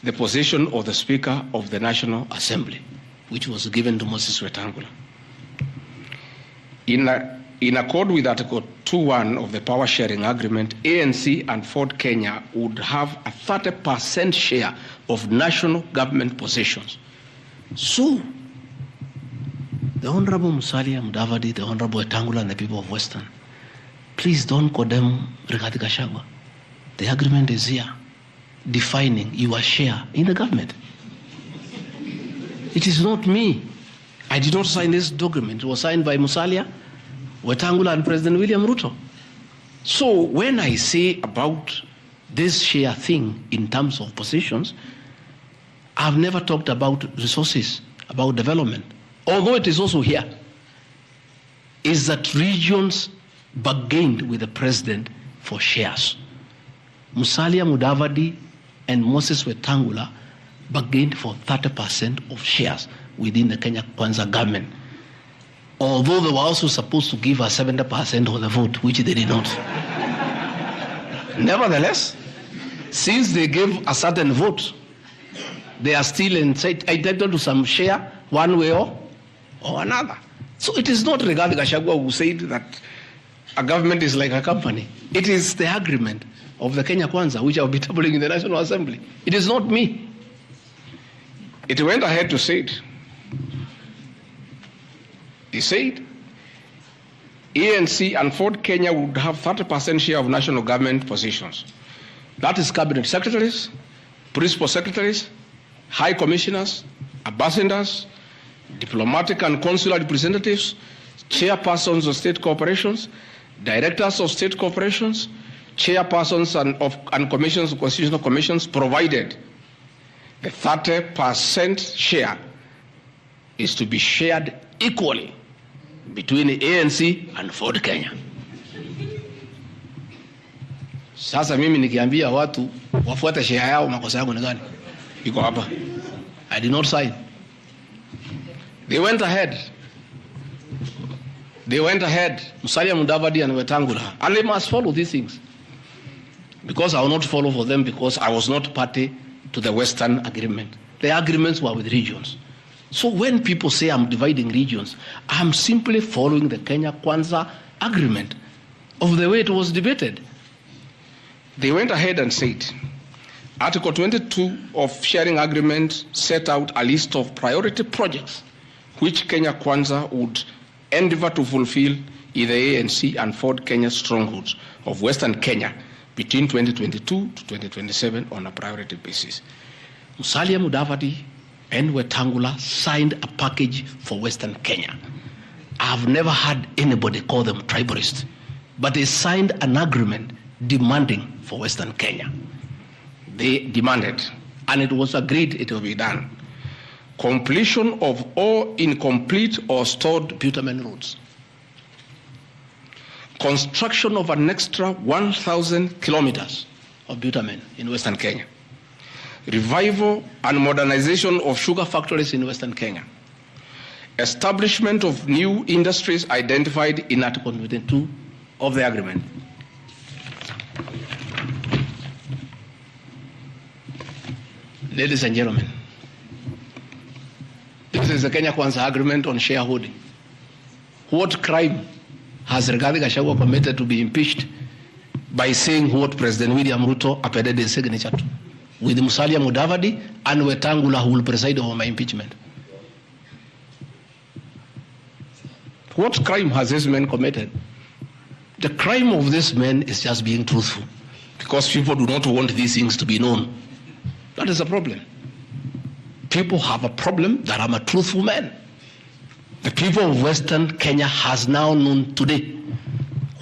the position of the Speaker of the National Assembly, which was given to Moses Wetangula. In accord with Article 2.1 of the Power Sharing Agreement, ANC and Ford Kenya would have a 30% share of national government positions. So, the Honorable Musalia Mudavadi, the Honorable Wetangula, and the people of Western, please don't condemn Rigathi Gachagua. The agreement is here, defining your share in the government. It is not me. I did not sign this document. It was signed by Musalia, Wetangula, and President William Ruto. So when I say about this share thing in terms of positions, I've never talked about resources, about development. Although it is also here, is that regions bargained with the president for shares. Musalia Mudavadi and Moses Wetangula bargained for 30% of shares within the Kenya Kwanza government. Although they were also supposed to give us 70% of the vote, which they did not. Nevertheless, since they gave a certain vote, they are still entitled to some share one way or another. So it is not Rigathi Gachagua who said that a government is like a company. It is the agreement of the Kenya Kwanza, which I will be tabling in the National Assembly. It is not me. It went ahead to say it. He said, ANC and Ford Kenya would have 30% share of national government positions. That is cabinet secretaries, principal secretaries, high commissioners, ambassadors, diplomatic and consular representatives, chairpersons of state corporations, directors of state corporations, chairpersons and commissions of constitutional commissions, provided the 30% share is to be shared equally between the ANC and Ford Kenya. Sasa mimi nikiambia watu wafuate share yao, makosa yangu ni gani? Iko hapa. I did not sign. They went ahead, Musalia Mudavadi and Wetangula, and they must follow these things. Because I will not follow for them, because I was not party to the Western Agreement. The agreements were with regions. So when people say I'm dividing regions, I'm simply following the Kenya Kwanza Agreement of the way it was debated. They went ahead and said, Article 22 of Sharing Agreement set out a list of priority projects which Kenya Kwanza would endeavor to fulfill in the ANC and Ford Kenya strongholds of Western Kenya between 2022 to 2027 on a priority basis. Musalia Mudavadi and Wetangula signed a package for Western Kenya. I've never had anybody call them tribalists, but they signed an agreement demanding for Western Kenya. They demanded, and it was agreed it will be done, completion of all incomplete or stored bitumen roads, construction of an extra 1,000 kilometers of bitumen in Western Kenya, revival and modernization of sugar factories in Western Kenya, establishment of new industries identified in Article 22 of the agreement. Ladies and gentlemen, this is the Kenya Kwanza Agreement on shareholding. What crime has Rigathi Gachagua committed to be impeached by saying what President William Ruto appended his signature to, with Musalia Mudavadi and Wetangula who will preside over my impeachment? What crime has this man committed? The crime of this man is just being truthful, because people do not want these things to be known. That is a problem. People have a problem that I'm a truthful man. The people of Western Kenya has now known today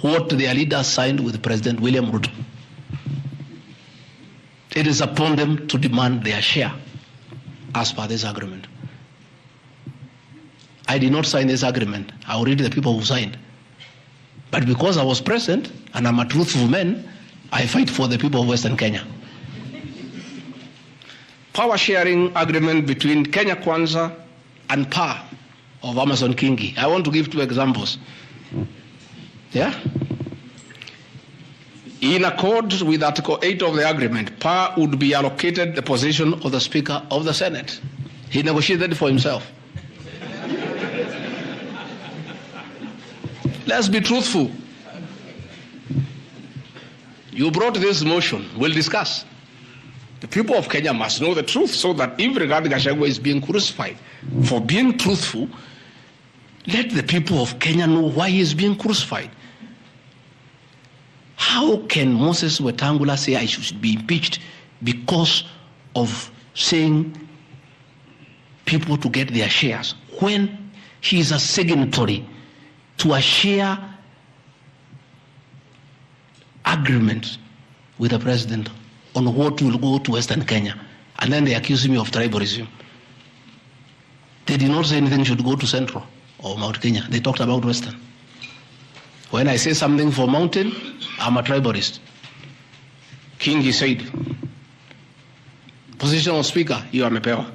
what their leaders signed with President William Ruto. it is upon them to demand their share as per this agreement. I did not sign this agreement. I will read the people who signed. But because I was present and I'm a truthful man, I fight for the people of Western Kenya. Power sharing agreement between Kenya Kwanza and PAR of Amason Kingi. I want to give 2 examples. Yeah? In accord with Article 8 of the agreement, PAR would be allocated the position of the Speaker of the Senate. He negotiated for himself. Let's be truthful. You brought this motion. We'll discuss. The people of Kenya must know the truth so that if Rigathi Gachagua is being crucified for being truthful, let the people of Kenya know why he is being crucified. How can Moses Wetangula say I should be impeached because of saying people to get their shares when he is a signatory to a share agreement with the president on what will go to Western Kenya, and then they accuse me of tribalism? They did not say anything should go to Central or Mount Kenya. They talked about Western. When I say something for Mountain, I'm a tribalist. Kingi said, position of Speaker, you are mepewa.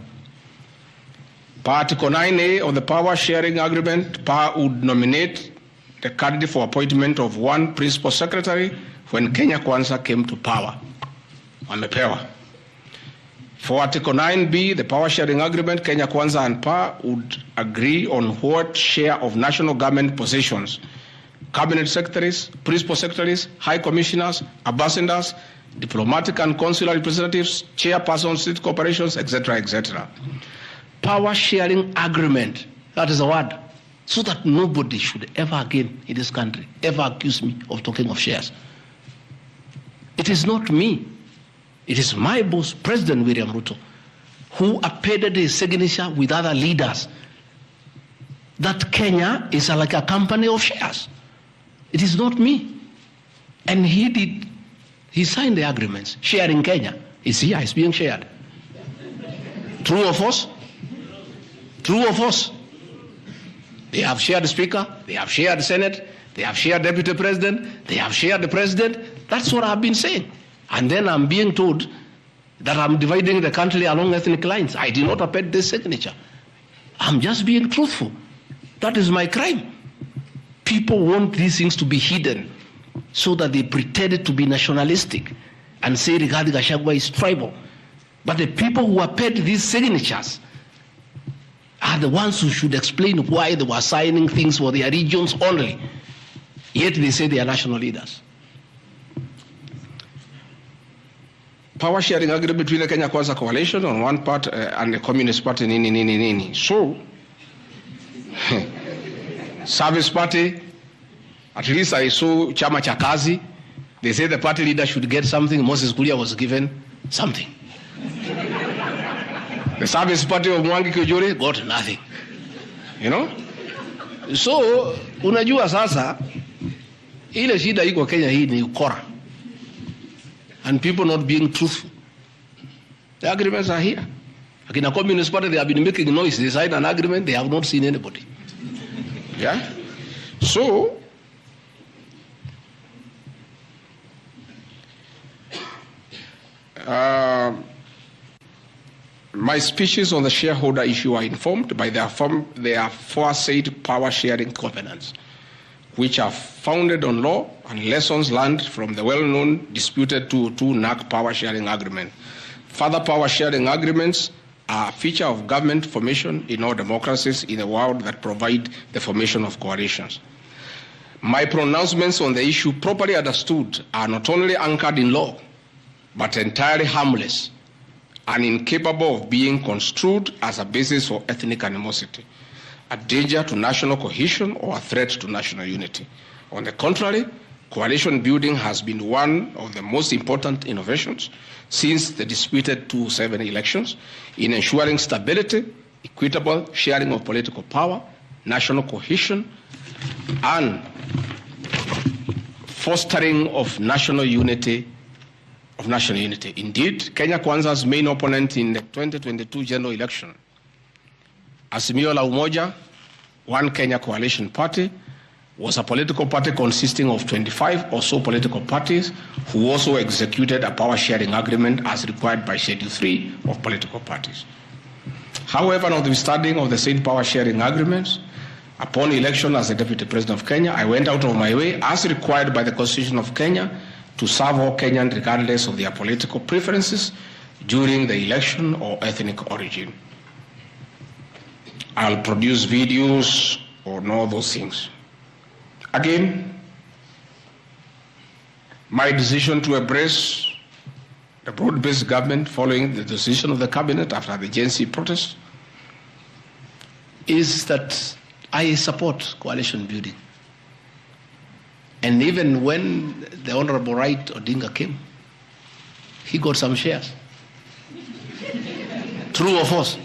Article 9A of the Power Sharing Agreement, PAR would nominate the candidate for appointment of 1 principal secretary when Kenya Kwanza came to power. Amepewa. For Article 9B, the Power Sharing Agreement, Kenya Kwanza and PAR would agree on what share of national government positions, cabinet secretaries, principal secretaries, high commissioners, ambassadors, diplomatic and consular representatives, chairpersons, state corporations, etc., etc. Power sharing agreement, that is a word, so that nobody should ever again in this country ever accuse me of talking of shares. It is not me. It is my boss, President William Ruto, who appended his signature with other leaders that Kenya is like a company of shares. It is not me. And he signed the agreements. Sharing Kenya is here, it's being shared. True or false? True or false? They have shared the Speaker, they have shared the Senate, they have shared Deputy President, they have shared the President. That's what I've been saying. And then I'm being told that I'm dividing the country along ethnic lines. I did not append this signature. I'm just being truthful. That is my crime. People want these things to be hidden so that they pretend to be nationalistic and say Rigathi Gachagua is tribal. But the people who append these signatures are the ones who should explain why they were signing things for their regions only. Yet they say they are national leaders. Power sharing agreement between the Kenya Kwanza coalition on one part and the Communist Party nini. So, Service Party, at least I saw Chama cha Kazi, they say the party leader should get something. Moses Kuria was given something. The Service Party of Mwangi Kiojore got nothing. You know? So, unajua sasa, ile shida iko Kenya hii ni ukora. And people not being truthful. The agreements are here. Like in a Communist Party, they have been making noise. They signed an agreement, they have not seen anybody. Yeah? So, my speeches on the shareholder issue are informed by their aforesaid power sharing covenants, which are founded on law and lessons learned from the well-known disputed 202 NAC power sharing agreement. Further power sharing agreements are a feature of government formation in all democracies in the world that provide the formation of coalitions. My pronouncements on the issue, properly understood, are not only anchored in law, but entirely harmless and incapable of being construed as a basis for ethnic animosity, a danger to national cohesion, or a threat to national unity. On the contrary, coalition building has been one of the most important innovations since the disputed 2007 elections in ensuring stability, equitable sharing of political power, national cohesion, and fostering of national unity of national unity. Indeed, Kenya Kwanza's main opponent in the 2022 general election, Azimio la Umoja, One Kenya Coalition Party, was a political party consisting of 25 or so political parties who also executed a power-sharing agreement as required by Schedule 3 of political parties. However, notwithstanding of the said power-sharing agreements, upon election as the Deputy President of Kenya, I went out of my way, as required by the Constitution of Kenya, to serve all Kenyans regardless of their political preferences during the election or ethnic origin. I'll produce videos on all those things. Again, my decision to embrace the broad-based government following the decision of the cabinet after the Gen Z protest is that I support coalition building. And even when the Honorable Right Odinga came, he got some shares. True or false?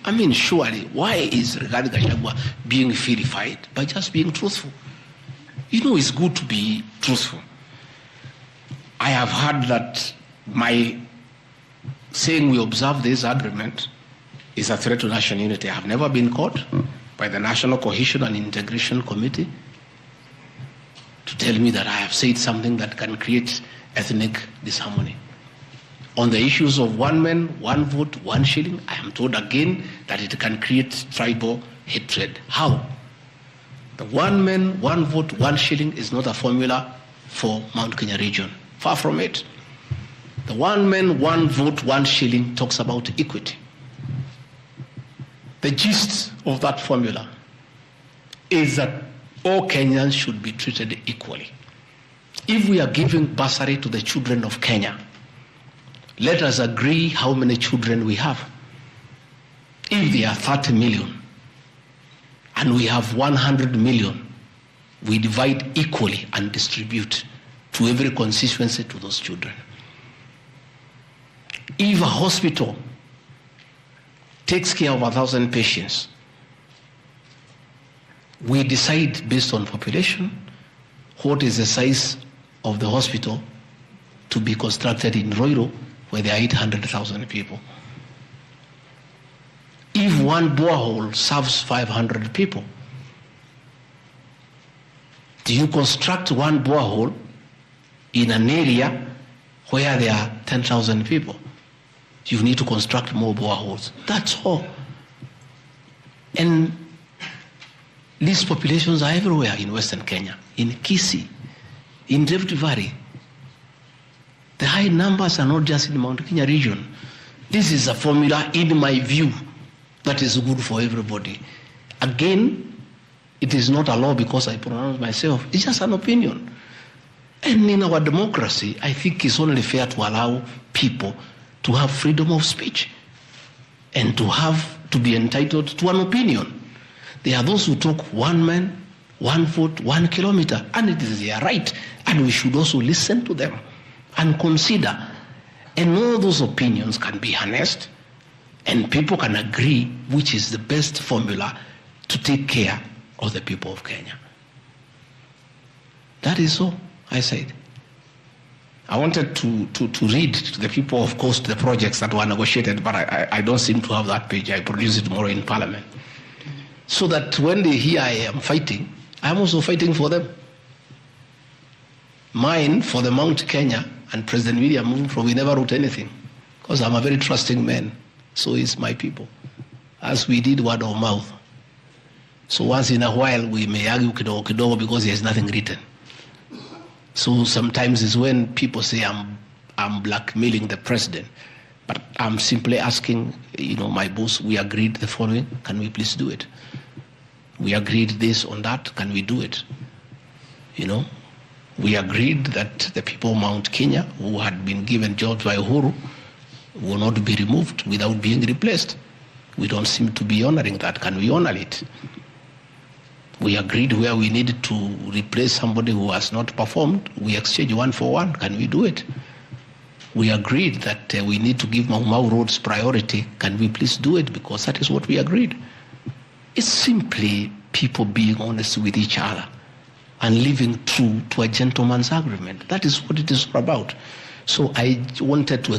I mean, surely, why is Rigathi Gachagua being vilified? By just being truthful. You know, it's good to be truthful. I have heard that my saying we observe this agreement is a threat to national unity. I have never been caught by the National Cohesion and Integration Committee to tell me that I have said something that can create ethnic disharmony. On the issues of one man, one vote, one shilling, I am told again that it can create tribal hatred. How? The one man, one vote, one shilling is not a formula for Mount Kenya region. Far from it. The one man, one vote, one shilling talks about equity. The gist of that formula is that all Kenyans should be treated equally. If we are giving bursary to the children of Kenya, let us agree how many children we have. If there are 30 million and we have 100 million, we divide equally and distribute to every constituency to those children. If a hospital takes care of 1,000 patients, we decide based on population what is the size of the hospital to be constructed in Roiro, where there are 800,000 people. If one borehole serves 500 people, do you construct one borehole in an area where there are 10,000 people? You need to construct more boreholes. That's all. And these populations are everywhere in Western Kenya, in Kisii, in Rift Valley. The high numbers are not just in the Mount Kenya region. This is a formula, in my view, that is good for everybody. Again, it is not a law because I pronounce myself. It's just an opinion. And in our democracy, I think it's only fair to allow people to have freedom of speech and to be entitled to an opinion. There are those who talk one man, one vote, 1 kilometer, and it is their right, and we should also listen to them and consider. And all those opinions can be harnessed, and people can agree which is the best formula to take care of the people of Kenya. That is all I said. I wanted to read to the people, of course, the projects that were negotiated, but I don't seem to have that page. I produce it tomorrow in Parliament. So that when they hear I am fighting, I'm also fighting for them. Mine, for the Mount Kenya and President William Ruto, we never wrote anything, because I'm a very trusting man. So is my people, as we did word of mouth. So once in a while, we may argue kidogo because there's nothing written. So sometimes it's when people say I'm blackmailing the president, but I'm simply asking, my boss, we agreed the following, can we please do it? We agreed this on that, can we do it? We agreed that the people of Mount Kenya who had been given jobs by Uhuru will not be removed without being replaced. We don't seem to be honoring that. Can we honor it? We agreed where we needed to replace somebody who has not performed, we exchange 1 for 1. Can we do it? We agreed that we need to give Mau Mau roads priority. Can we please do it? Because that is what we agreed. It's simply people being honest with each other and living true to a gentleman's agreement. That is what it is about. So I wanted to